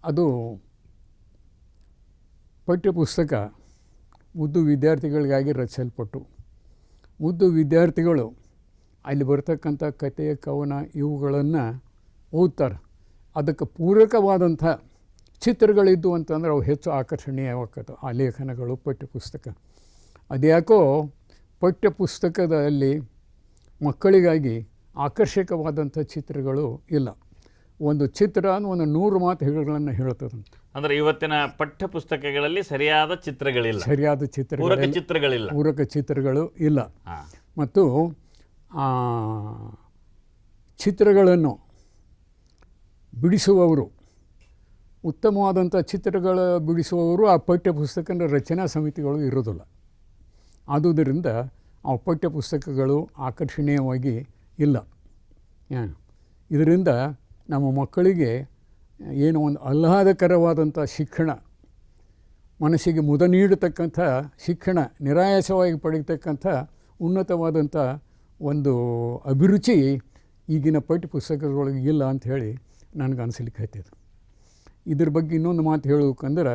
ಅದು ಪಠ್ಯಪುಸ್ತಕ ಮುದ್ದು ವಿದ್ಯಾರ್ಥಿಗಳಿಗಾಗಿ ರಚಿಸಲ್ಪಟ್ಟು, ಮುದ್ದು ವಿದ್ಯಾರ್ಥಿಗಳು ಅಲ್ಲಿ ಬರ್ತಕ್ಕಂಥ ಕಥೆ ಕವನ ಇವುಗಳನ್ನು ಓದ್ತಾರೆ. ಅದಕ್ಕೆ ಪೂರಕವಾದಂಥ ಚಿತ್ರಗಳಿದ್ದು ಅಂತಂದ್ರೆ ಅವು ಹೆಚ್ಚು ಆಕರ್ಷಣೀಯವಾಗ್ತವೆ ಆ ಲೇಖನಗಳು ಪಠ್ಯಪುಸ್ತಕ. ಅದ್ಯಾಕೋ ಪಠ್ಯಪುಸ್ತಕದಲ್ಲಿ ಮಕ್ಕಳಿಗಾಗಿ ಆಕರ್ಷಕವಾದಂಥ ಚಿತ್ರಗಳು ಇಲ್ಲ. ಒಂದು ಚಿತ್ರ ಒಂದು 100 ಮಾತುಗಳನ್ನು ಹೇಳ್ತದಂತೆ. ಅಂದ್ರೆ ಇವತ್ತಿನ ಪಠ್ಯ ಪುಸ್ತಕಗಳಲ್ಲಿ ಸರಿಯಾದ ಚಿತ್ರಗಳಿಲ್ಲ, ಸರಿಯಾದ ಪೂರಕ ಚಿತ್ರಗಳು ಇಲ್ಲ. ಮತ್ತು ಆ ಚಿತ್ರಗಳನ್ನು ಬಿಡಿಸುವವರು, ಉತ್ತಮವಾದಂಥ ಚಿತ್ರಗಳ ಬಿಡಿಸುವವರು ಆ ಪಠ್ಯಪುಸ್ತಕದ ರಚನಾ ಸಮಿತಿಗಳು ಇರೋದಿಲ್ಲ. ಆದುದರಿಂದ ಆ ಪಠ್ಯಪುಸ್ತಕಗಳು ಆಕರ್ಷಣೀಯವಾಗಿ ಇಲ್ಲ. ಇದರಿಂದ ನಮ್ಮ ಮಕ್ಕಳಿಗೆ ಏನೋ ಒಂದು ಆಹ್ಲಾದಕರವಾದಂಥ ಶಿಕ್ಷಣ, ಮನಸ್ಸಿಗೆ ಮುದ ನೀಡತಕ್ಕಂಥ ಶಿಕ್ಷಣ, ನಿರಾಯಾಸವಾಗಿ ಪಡೀತಕ್ಕಂಥ ಉನ್ನತವಾದಂಥ ಒಂದು ಅಭಿರುಚಿ ಈಗಿನ ಪಠ್ಯಪುಸ್ತಕದೊಳಗೆ ಇಲ್ಲ ಅಂಥೇಳಿ ನನಗೆ ಅನಿಸ್ಲಿಕ್ಕೆ ಹತ್ತಿದೆ. ಇದ್ರ ಬಗ್ಗೆ ಇನ್ನೊಂದು ಮಾತು ಹೇಳಬೇಕಂದ್ರೆ,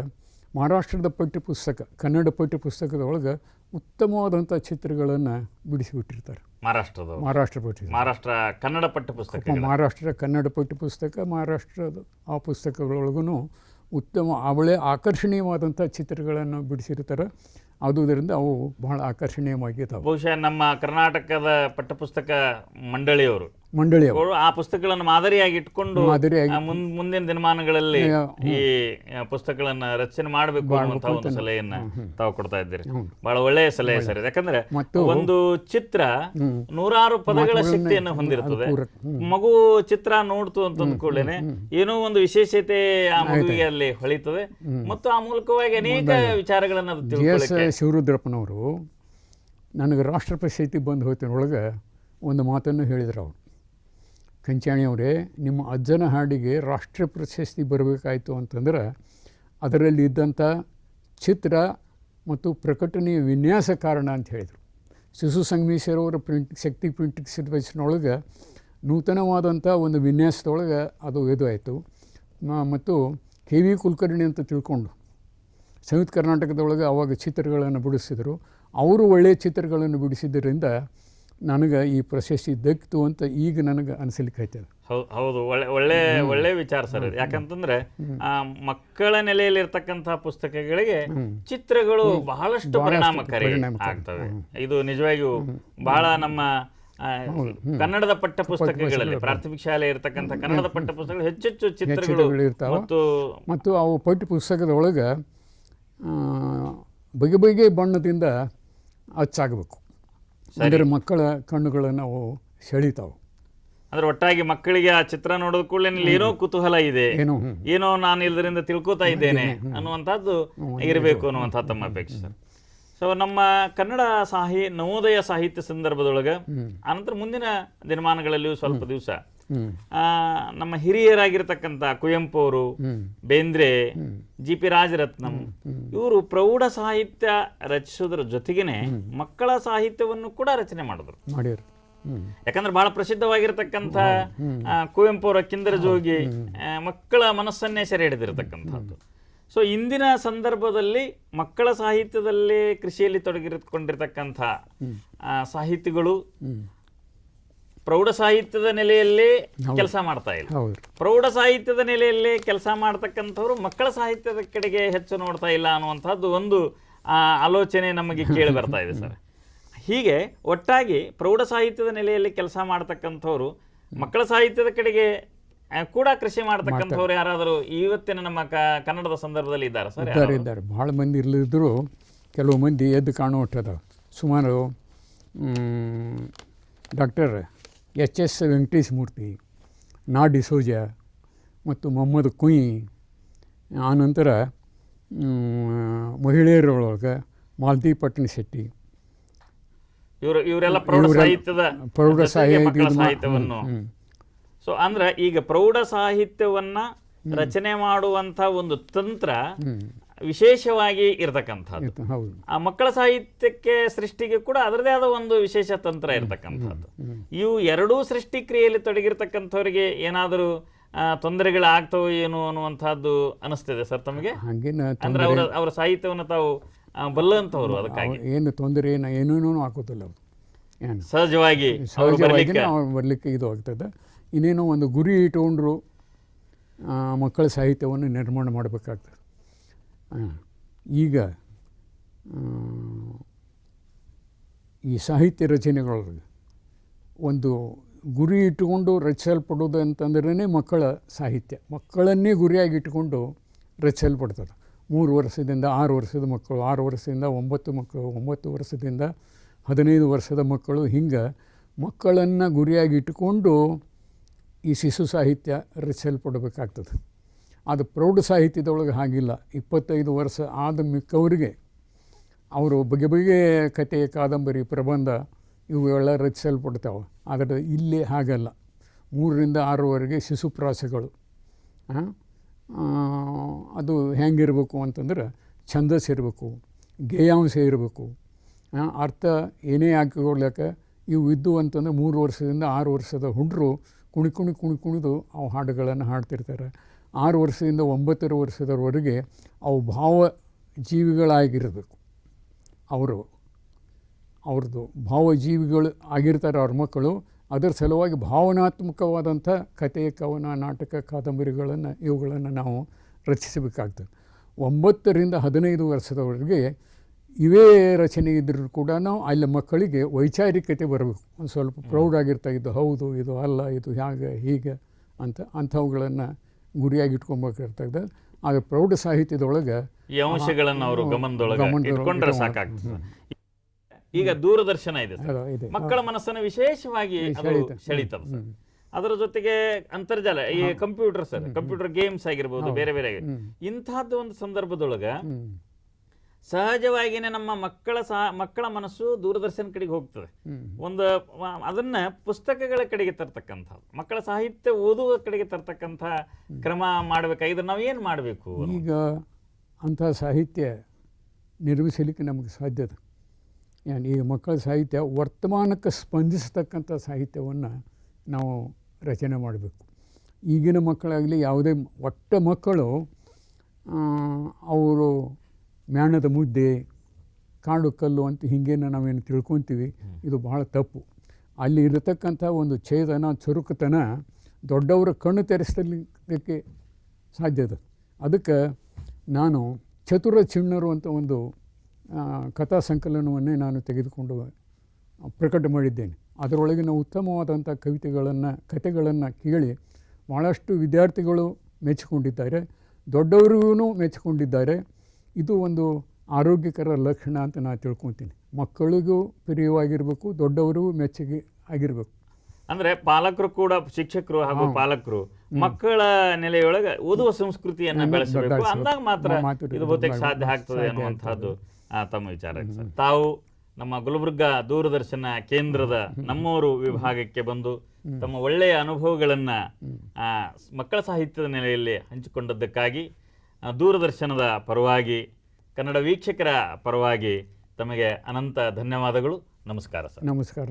ಮಹಾರಾಷ್ಟ್ರದ ಪಠ್ಯಪುಸ್ತಕ, ಕನ್ನಡ ಪಠ್ಯಪುಸ್ತಕದೊಳಗೆ ಉತ್ತಮವಾದಂಥ ಚಿತ್ರಗಳನ್ನು ಬಿಡಿಸಿಬಿಟ್ಟಿರ್ತಾರೆ. ಮಹಾರಾಷ್ಟ್ರ ಕನ್ನಡ ಪಠ್ಯಪುಸ್ತಕ, ಮಹಾರಾಷ್ಟ್ರ ಕನ್ನಡ ಪಠ್ಯಪುಸ್ತಕ, ಮಹಾರಾಷ್ಟ್ರದ ಆ ಪುಸ್ತಕಗಳೊಳಗೂ ಉತ್ತಮ ಆಕರ್ಷಣೀಯವಾದಂಥ ಚಿತ್ರಗಳನ್ನು ಬಿಡಿಸಿರ್ತಾರೆ. ಆದುದರಿಂದ ಅವು ಬಹಳ ಆಕರ್ಷಣೀಯವಾಗಿದ್ದಾವೆ. ಬಹುಶಃ ನಮ್ಮ ಕರ್ನಾಟಕದ ಪಠ್ಯಪುಸ್ತಕ ಮಂಡಳಿಯವರು ಆ ಪುಸ್ತಕಗಳನ್ನು ಮಾದರಿಯಾಗಿ ಇಟ್ಕೊಂಡು ಮುಂದಿನ ದಿನಮಾನಗಳಲ್ಲಿ ಈ ಪುಸ್ತಕಗಳನ್ನು ರಚನೆ ಮಾಡಬೇಕು ಅನ್ನುವಂಥ ಒಂದು ಸಲಹೆಯನ್ನ ತಾವು ಕೊಡ್ತಾ ಇದ್ದೀರಿ. ಬಹಳ ಒಳ್ಳೆಯ ಸಲಹೆ ಸರ್. ಯಾಕಂದ್ರೆ ಒಂದು ಚಿತ್ರ 100 ಪದಗಳ ಶಕ್ತಿಯನ್ನು ಹೊಂದಿರುತ್ತದೆ. ಮಗು ಚಿತ್ರ ನೋಡ್ತು ಅಂತಂದ ಕೂಡಲೇ ಏನೋ ಒಂದು ವಿಶೇಷತೆ ಆ ಮಗುವಿಗೆ ಅಲ್ಲಿ ಹೊಳಿತದೆ ಮತ್ತು ಆ ಮೂಲಕವಾಗಿ ಅನೇಕ ವಿಚಾರಗಳನ್ನು ತಿಳ್ಕೊಳ್ಳಿಕ್ಕೆ. ಶಿವರುದ್ರಪ್ಪನವರು ನನಗೆ ರಾಷ್ಟ್ರ ಪ್ರಶಸ್ತಿ ಬಂದು ಹೋಯ್ತಿನೊಳಗೆ ಒಂದು ಮಾತನ್ನು ಹೇಳಿದ್ರು. ಅವರು, ಕಂಚಾಣಿಯವರೇ, ನಿಮ್ಮ ಅಜ್ಜನ ಹಾಡಿಗೆ ರಾಷ್ಟ್ರ ಪ್ರಶಸ್ತಿ ಬರಬೇಕಾಯಿತು ಅಂತಂದ್ರೆ ಅದರಲ್ಲಿ ಇದ್ದಂಥ ಚಿತ್ರ ಮತ್ತು ಪ್ರಕಟಣೆಯ ವಿನ್ಯಾಸ ಕಾರಣ ಅಂತ ಹೇಳಿದರು. ಶಿಶು ಸಂಗಮೇಶ್ವರವರ ಶಕ್ತಿ ಪ್ರಿಂಟಿಂಗ್ ಸಿದ್ಧವಯಸ್ಸಿನೊಳಗೆ ನೂತನವಾದಂಥ ಒಂದು ವಿನ್ಯಾಸದೊಳಗೆ ಅದು ಇದು ಆಯಿತು. ಮತ್ತು ಕೆ ವಿ ಕುಲಕರ್ಣಿ ಅಂತ ತಿಳ್ಕೊಂಡು ಸಂಯುಕ್ತ ಕರ್ನಾಟಕದೊಳಗೆ ಆವಾಗ ಚಿತ್ರಗಳನ್ನು ಬಿಡಿಸಿದರು. ಅವರು ಒಳ್ಳೆಯ ಚಿತ್ರಗಳನ್ನು ಬಿಡಿಸಿದ್ದರಿಂದ ನನಗೆ ಈ ಪ್ರಶಸ್ತಿ ದಕ್ಕಿತು ಅಂತ ಈಗ ನನಗೆ ಅನಿಸ್ಲಿಕ್ಕೆ ಆಯ್ತದೆ. ಹೌದು, ಒಳ್ಳೆ ವಿಚಾರ ಸರ್. ಯಾಕಂತಂದ್ರೆ ಮಕ್ಕಳ ನೆಲೆಯಲ್ಲಿರ್ತಕ್ಕಂಥ ಪುಸ್ತಕಗಳಿಗೆ ಚಿತ್ರಗಳು ಬಹಳಷ್ಟು ಪರಿಣಾಮಕಾರಿ ಆಗ್ತವೆ. ಇದು ನಿಜವಾಗಿಯೂ ಬಹಳ ನಮ್ಮ ಕನ್ನಡದ ಪಠ್ಯ ಪುಸ್ತಕಗಳಲ್ಲಿ, ಪ್ರಾಥಮಿಕ ಶಾಲೆ ಇರತಕ್ಕಂಥ ಕನ್ನಡದ ಪಠ್ಯ ಪುಸ್ತಕಗಳು ಹೆಚ್ಚೆಚ್ಚು ಚಿತ್ರಗಳು ಇರ್ತಾವೆ. ಮತ್ತು ಅವು ಪಠ್ಯ ಪುಸ್ತಕದೊಳಗೆ ಬಗೆ ಬಗೆ ಬಣ್ಣದಿಂದ ಅಚ್ಚಾಗಬೇಕು. ಅಂದರೆ ಮಕ್ಕಳ ಕಣ್ಣುಗಳನ್ನು ಅವು ಸೆಳೀತಾವೆ. ಅಂದ್ರೆ ಒಟ್ಟಾಗಿ ಮಕ್ಕಳಿಗೆ ಆ ಚಿತ್ರ ನೋಡೋದ್ ಕೂಡಲೇ ಏನೋ ಕುತೂಹಲ ಇದೆ, ಏನೋ ನಾನು ಇದರಿಂದ ತಿಳ್ಕೊತಾ ಇದ್ದೇನೆ ಅನ್ನುವಂಥದ್ದು ಇರಬೇಕು ಅನ್ನುವಂಥ ತಮ್ಮ ಅಪೇಕ್ಷೆ ಸರ್. ಸೊ ನಮ್ಮ ಕನ್ನಡ ನವೋದಯ ಸಾಹಿತ್ಯ ಸಂದರ್ಭದೊಳಗೆ ಆನಂತರ ಮುಂದಿನ ದಿನಮಾನಗಳಲ್ಲಿಯೂ ಸ್ವಲ್ಪ ದಿವಸ ನಮ್ಮ ಹಿರಿಯರಾಗಿರ್ತಕ್ಕಂಥ ಕುವೆಂಪು ಅವರು, ಬೇಂದ್ರೆ, ಜಿ ಪಿ ರಾಜರತ್ನಂ ಇವರು ಪ್ರೌಢ ಸಾಹಿತ್ಯ ರಚಿಸೋದ್ರ ಜೊತೆಗೇನೆ ಮಕ್ಕಳ ಸಾಹಿತ್ಯವನ್ನು ಕೂಡ ರಚನೆ ಮಾಡಿದ್ರು. ಯಾಕಂದ್ರೆ ಬಹಳ ಪ್ರಸಿದ್ಧವಾಗಿರ್ತಕ್ಕಂಥ ಕುವೆಂಪು ಅವರ ಕಿಂದರ ಜೋಗಿ ಮಕ್ಕಳ ಮನಸ್ಸನ್ನೇ ಸೆರೆ ಹಿಡಿದಿರತಕ್ಕಂಥದ್ದು. ಸೊ ಇಂದಿನ ಸಂದರ್ಭದಲ್ಲಿ ಮಕ್ಕಳ ಸಾಹಿತ್ಯದಲ್ಲಿ ಕೃಷಿಯಲ್ಲಿ ತೊಡಗಿಕೊಂಡಿರ್ತಕ್ಕಂಥ ಸಾಹಿತಿಗಳು ಪ್ರೌಢ ಸಾಹಿತ್ಯದ ನೆಲೆಯಲ್ಲೇ ಕೆಲಸ ಮಾಡ್ತಾ ಇಲ್ಲ. ಪ್ರೌಢ ಸಾಹಿತ್ಯದ ನೆಲೆಯಲ್ಲೇ ಕೆಲಸ ಮಾಡ್ತಕ್ಕಂಥವ್ರು ಮಕ್ಕಳ ಸಾಹಿತ್ಯದ ಕಡೆಗೆ ಹೆಚ್ಚು ನೋಡ್ತಾ ಇಲ್ಲ ಅನ್ನುವಂಥದ್ದು ಒಂದು ಆಲೋಚನೆ ನಮಗೆ ಕೇಳಿ ಬರ್ತಾ ಇದೆ ಸರ್. ಹೀಗೆ ಒಟ್ಟಾಗಿ ಪ್ರೌಢ ಸಾಹಿತ್ಯದ ನೆಲೆಯಲ್ಲಿ ಕೆಲಸ ಮಾಡ್ತಕ್ಕಂಥವ್ರು ಮಕ್ಕಳ ಸಾಹಿತ್ಯದ ಕಡೆಗೆ ಕೂಡ ಕೃಷಿ ಮಾಡ್ತಕ್ಕಂಥವ್ರು ಯಾರಾದರೂ ಇವತ್ತಿನ ನಮ್ಮ ಕನ್ನಡದ ಸಂದರ್ಭದಲ್ಲಿ ಇದ್ದಾರೆ ಸರ್? ಇದ್ದಾರೆ, ಭಾಳ ಮಂದಿ ಇರಲಿದ್ರು ಕೆಲವು ಮಂದಿ ಎದ್ದು ಕಾಣುವಟ್ಟದ. ಸುಮಾರು ಡಾಕ್ಟರ್ ಎಚ್.ಎಸ್. ವೆಂಕಟೇಶ ಮೂರ್ತಿ, ನಾ ಡಿಸೋಜ ಮತ್ತು ಮೊಹಮ್ಮದ್ ಕುಯಿ, ಆನಂತರ ಮಹಿಳೆಯರೊಳಗೆ ಮಾಲತಿ ಪಟ್ಟಣಶೆಟ್ಟಿ, ಇವರೆಲ್ಲ ಪ್ರೌಢ ಸಾಹಿತ್ಯವನ್ನು. ಸೊ ಅಂದ್ರೆ ಈಗ ಪ್ರೌಢ ಸಾಹಿತ್ಯವನ್ನ ರಚನೆ ಮಾಡುವಂತ ಒಂದು ತಂತ್ರ ವಿಶೇಷವಾಗಿ ಇರತಕ್ಕಂಥದ್ದು. ಆ ಮಕ್ಕಳ ಸಾಹಿತ್ಯಕ್ಕೆ ಸೃಷ್ಟಿಗೆ ಕೂಡ ಅದರದೇ ಆದ ಒಂದು ವಿಶೇಷ ತಂತ್ರ ಇರತಕ್ಕಂಥದ್ದು. ಇವು ಎರಡೂ ಸೃಷ್ಟಿ ಕ್ರಿಯೆಯಲ್ಲಿ ತೊಡಗಿರ್ತಕ್ಕಂಥವ್ರಿಗೆ ಏನಾದರೂ ತೊಂದರೆಗಳಾಗ್ತವೋ ಏನು ಅನ್ನುವಂಥದ್ದು ಅನಿಸ್ತದೆ ಸರ್ ತಮಗೆ? ಅಂದ್ರೆ ಅವರ ಸಾಹಿತ್ಯವನ್ನು ತಾವು ಬಲ್ಲಂತವ್ರು, ಅದಕ್ಕಾಗಿ ಏನು ತೊಂದರೆ ಏನೇನೂ ಆಗೋದಿಲ್ಲ, ಸಹಜವಾಗಿ ಬರ್ಲಿಕ್ಕೆ ಇದು ಆಗ್ತದೆ. ಇನ್ನೇನೋ ಒಂದು ಗುರಿ ಇಟ್ಕೊಂಡ್ರು ಮಕ್ಕಳ ಸಾಹಿತ್ಯವನ್ನು ನಿರ್ಮಾಣ ಮಾಡಬೇಕಾಗ್ತದೆ. ಈಗ ಈ ಸಾಹಿತ್ಯ ರಚನೆಗಳೊಳಗೆ ಒಂದು ಗುರಿ ಇಟ್ಟುಕೊಂಡು ರಚಿಸಲ್ಪಡೋದು ಅಂತಂದ್ರೇ ಮಕ್ಕಳ ಸಾಹಿತ್ಯ. ಮಕ್ಕಳನ್ನೇ ಗುರಿಯಾಗಿ ಇಟ್ಟುಕೊಂಡು ರಚಿಸಲ್ಪಡ್ತದೆ. 3 ವರ್ಷದಿಂದ 6 ವರ್ಷದ ಮಕ್ಕಳು, 6 ವರ್ಷದಿಂದ 9 ಮಕ್ಕಳು, 9 ವರ್ಷದಿಂದ 15 ವರ್ಷದ ಮಕ್ಕಳು, ಹಿಂಗೆ ಮಕ್ಕಳನ್ನು ಗುರಿಯಾಗಿ ಇಟ್ಟುಕೊಂಡು ಈ ಶಿಶು ಸಾಹಿತ್ಯ ರಚಿಸಲ್ಪಡಬೇಕಾಗ್ತದೆ. ಅದು ಪ್ರೌಢ ಸಾಹಿತ್ಯದೊಳಗೆ ಹಾಗಿಲ್ಲ. 25 ವರ್ಷ ಆದ ಮಿಕ್ಕವರಿಗೆ ಅವರು ಬಗೆ ಬಗೆ ಕತೆ, ಕಾದಂಬರಿ, ಪ್ರಬಂಧ ಇವೆಲ್ಲ ರಚಿಸಲ್ಪಡ್ತಾವೆ. ಆದರೆ ಇಲ್ಲಿ ಹಾಗಲ್ಲ. 3ರಿಂದ 6ವರೆಗೆ ಶಿಶುಪ್ರಾಸಗಳು. ಅದು ಹೆಂಗಿರಬೇಕು ಅಂತಂದ್ರೆ ಛಂದಸ್ಸು ಇರಬೇಕು, ಗೇಯಾಂಶ ಇರಬೇಕು, ಅರ್ಥ ಏನೇ ಹಾಕಿಕೊಳ್ಳಕ್ಕೆ ಇವು ಇದ್ದು ಅಂತಂದರೆ 3 ವರ್ಷದಿಂದ 6 ವರ್ಷದ ಹುಡುಗರು ಕುಣಿದು ಅವು ಹಾಡುಗಳನ್ನು ಹಾಡ್ತಿರ್ತಾರೆ. 6 ವರ್ಷದಿಂದ 9 ವರ್ಷದವರೆಗೆ ಅವು ಭಾವ ಜೀವಿಗಳಾಗಿರಬೇಕು. ಅವ್ರದ್ದು ಭಾವಜೀವಿಗಳು ಆಗಿರ್ತಾರೆ ಅವ್ರ ಮಕ್ಕಳು. ಅದರ ಸಲುವಾಗಿ ಭಾವನಾತ್ಮಕವಾದಂಥ ಕತೆ, ಕವನ, ನಾಟಕ, ಕಾದಂಬರಿಗಳನ್ನು ಇವುಗಳನ್ನು ನಾವು ರಚಿಸಬೇಕಾಗ್ತದೆ. 9ರಿಂದ 15 ವರ್ಷದವರೆಗೆ ಇವೇ ರಚನೆ ಇದ್ದರೂ ಕೂಡ ನಾವು ಅಲ್ಲಿ ಮಕ್ಕಳಿಗೆ ವೈಚಾರಿಕತೆ ಬರಬೇಕು. ಒಂದು ಸ್ವಲ್ಪ ಪ್ರೌಢಾಗಿರ್ತಾ ಇದ್ದು ಹೌದು ಇದು ಅಲ್ಲ ಇದು ಹೇಗೆ ಹೀಗೆ ಅಂಥವುಗಳನ್ನು ಗುರಿಯಾಗಿ ಇಟ್ಕೊಬೇಕಾಗ್ತದೆ. ಆದರೆ ಪ್ರೌಢ ಸಾಹಿತ್ಯದೊಳಗೆ ಈ ಅಂಶಗಳನ್ನು ಅವರು ಗಮನದೊಳಗೆ ಇಟ್ಕೊಂಡ್ರೆ ಸಾಕಾಗ್ತದೆ. ಈಗ ದೂರದರ್ಶನ ಇದೆ, ಮಕ್ಕಳ ಮನಸ್ಸನ್ನು ವಿಶೇಷವಾಗಿ ಸೆಳೀತದೆ ಸರ್. ಅದರ ಜೊತೆಗೆ ಅಂತರ್ಜಾಲ, ಈ ಕಂಪ್ಯೂಟರ್ ಸರ್, ಕಂಪ್ಯೂಟರ್ ಗೇಮ್ಸ್ ಆಗಿರ್ಬೋದು, ಬೇರೆ ಬೇರೆ ಇಂತಹದ್ದು ಒಂದು ಸಂದರ್ಭದೊಳಗೆ ಸಹಜವಾಗಿಯೇ ನಮ್ಮ ಮಕ್ಕಳ ಮನಸ್ಸು ದೂರದರ್ಶನ ಕಡೆಗೆ ಹೋಗ್ತದೆ. ಒಂದು ಅದನ್ನ ಪುಸ್ತಕಗಳ ಕಡೆಗೆ ತರ್ತಕ್ಕಂಥ, ಮಕ್ಕಳ ಸಾಹಿತ್ಯ ಓದುವ ಕಡೆಗೆ ತರ್ತಕ್ಕಂಥ ಕ್ರಮ ಮಾಡಬೇಕಾಗಿದ್ರೆ ನಾವು ಏನು ಮಾಡಬೇಕು? ಈಗ ಅಂಥ ಸಾಹಿತ್ಯ ನಿರ್ಮಿಸಲಿಕ್ಕೆ ನಮಗೆ ಸಾಧ್ಯತೆ. ಈಗ ಮಕ್ಕಳ ಸಾಹಿತ್ಯ ವರ್ತಮಾನಕ್ಕೆ ಸ್ಪಂದಿಸತಕ್ಕಂಥ ಸಾಹಿತ್ಯವನ್ನು ನಾವು ರಚನೆ ಮಾಡಬೇಕು. ಈಗಿನ ಮಕ್ಕಳಾಗಲಿ ಯಾವುದೇ ಮಕ್ಕಳು ಅವರು ಮ್ಯಾಣದ ಮುದ್ದೆ, ಕಾಡು ಕಲ್ಲು ಅಂತ ಹೀಗೇನು ನಾವೇನು ತಿಳ್ಕೊತೀವಿ, ಇದು ಭಾಳ ತಪ್ಪು. ಅಲ್ಲಿ ಇರತಕ್ಕಂಥ ಒಂದು ಛೇದನ, ಚುರುಕುತನ ದೊಡ್ಡವರ ಕಣ್ಣು ತೆರೆಸಲಿಕ್ಕೆ ಸಾಧ್ಯದ. ಅದಕ್ಕೆ ನಾನು ಚತುರ ಚಿಣ್ಣರು ಅಂತ ಒಂದು ಕಥಾ ಸಂಕಲನವನ್ನೇ ನಾನು ತೆಗೆದುಕೊಂಡು ಪ್ರಕಟ ಮಾಡಿದ್ದೇನೆ. ಅದರೊಳಗಿನ ಉತ್ತಮವಾದಂಥ ಕಥೆಗಳನ್ನು ಕೇಳಿ ಭಾಳಷ್ಟು ವಿದ್ಯಾರ್ಥಿಗಳು ಮೆಚ್ಚಿಕೊಂಡಿದ್ದಾರೆ, ದೊಡ್ಡವರಿಗೂ ಮೆಚ್ಚಿಕೊಂಡಿದ್ದಾರೆ. ಇದು ಒಂದು ಆರೋಗ್ಯಕರ ಲಕ್ಷಣ ಅಂತ ನಾನು ತಿಳ್ಕೊತೀನಿ. ಮಕ್ಕಳಿಗೂ ಪ್ರಿಯವಾಗಿರಬೇಕು, ದೊಡ್ಡವರಿಗೂ ಮೆಚ್ಚುಗೆ ಆಗಿರಬೇಕು. ಅಂದರೆ ಪಾಲಕರು ಕೂಡ, ಶಿಕ್ಷಕರು ಹಾಗೂ ಪಾಲಕರು ಮಕ್ಕಳ ನೆಲೆಯೊಳಗೆ ಓದುವ ಸಂಸ್ಕೃತಿಯನ್ನು ಬೆಳೆಸಬೇಕು. ಅಂದಾಗ ಮಾತ್ರ ಇದು ಬಹುತೇಕ ಸಾಧ್ಯ ಆಗ್ತದೆ ಅನ್ನುವಂಥದ್ದು ತಮ್ಮ ವಿಚಾರ. ತಾವು ನಮ್ಮ ಗುಲ್ಬರ್ಗಾ ದೂರದರ್ಶನ ಕೇಂದ್ರದ ನಮ್ಮೂರು ವಿಭಾಗಕ್ಕೆ ಬಂದು ತಮ್ಮ ಒಳ್ಳೆಯ ಅನುಭವಗಳನ್ನು ಮಕ್ಕಳ ಸಾಹಿತ್ಯದ ನೆಲೆಯಲ್ಲಿ ಹಂಚಿಕೊಂಡದ್ದಕ್ಕಾಗಿ ದೂರದರ್ಶನದ ಪರವಾಗಿ, ಕನ್ನಡ ವೀಕ್ಷಕರ ಪರವಾಗಿ ತಮಗೆ ಅನಂತ ಧನ್ಯವಾದಗಳು. ನಮಸ್ಕಾರ ಸರ್. ನಮಸ್ಕಾರ.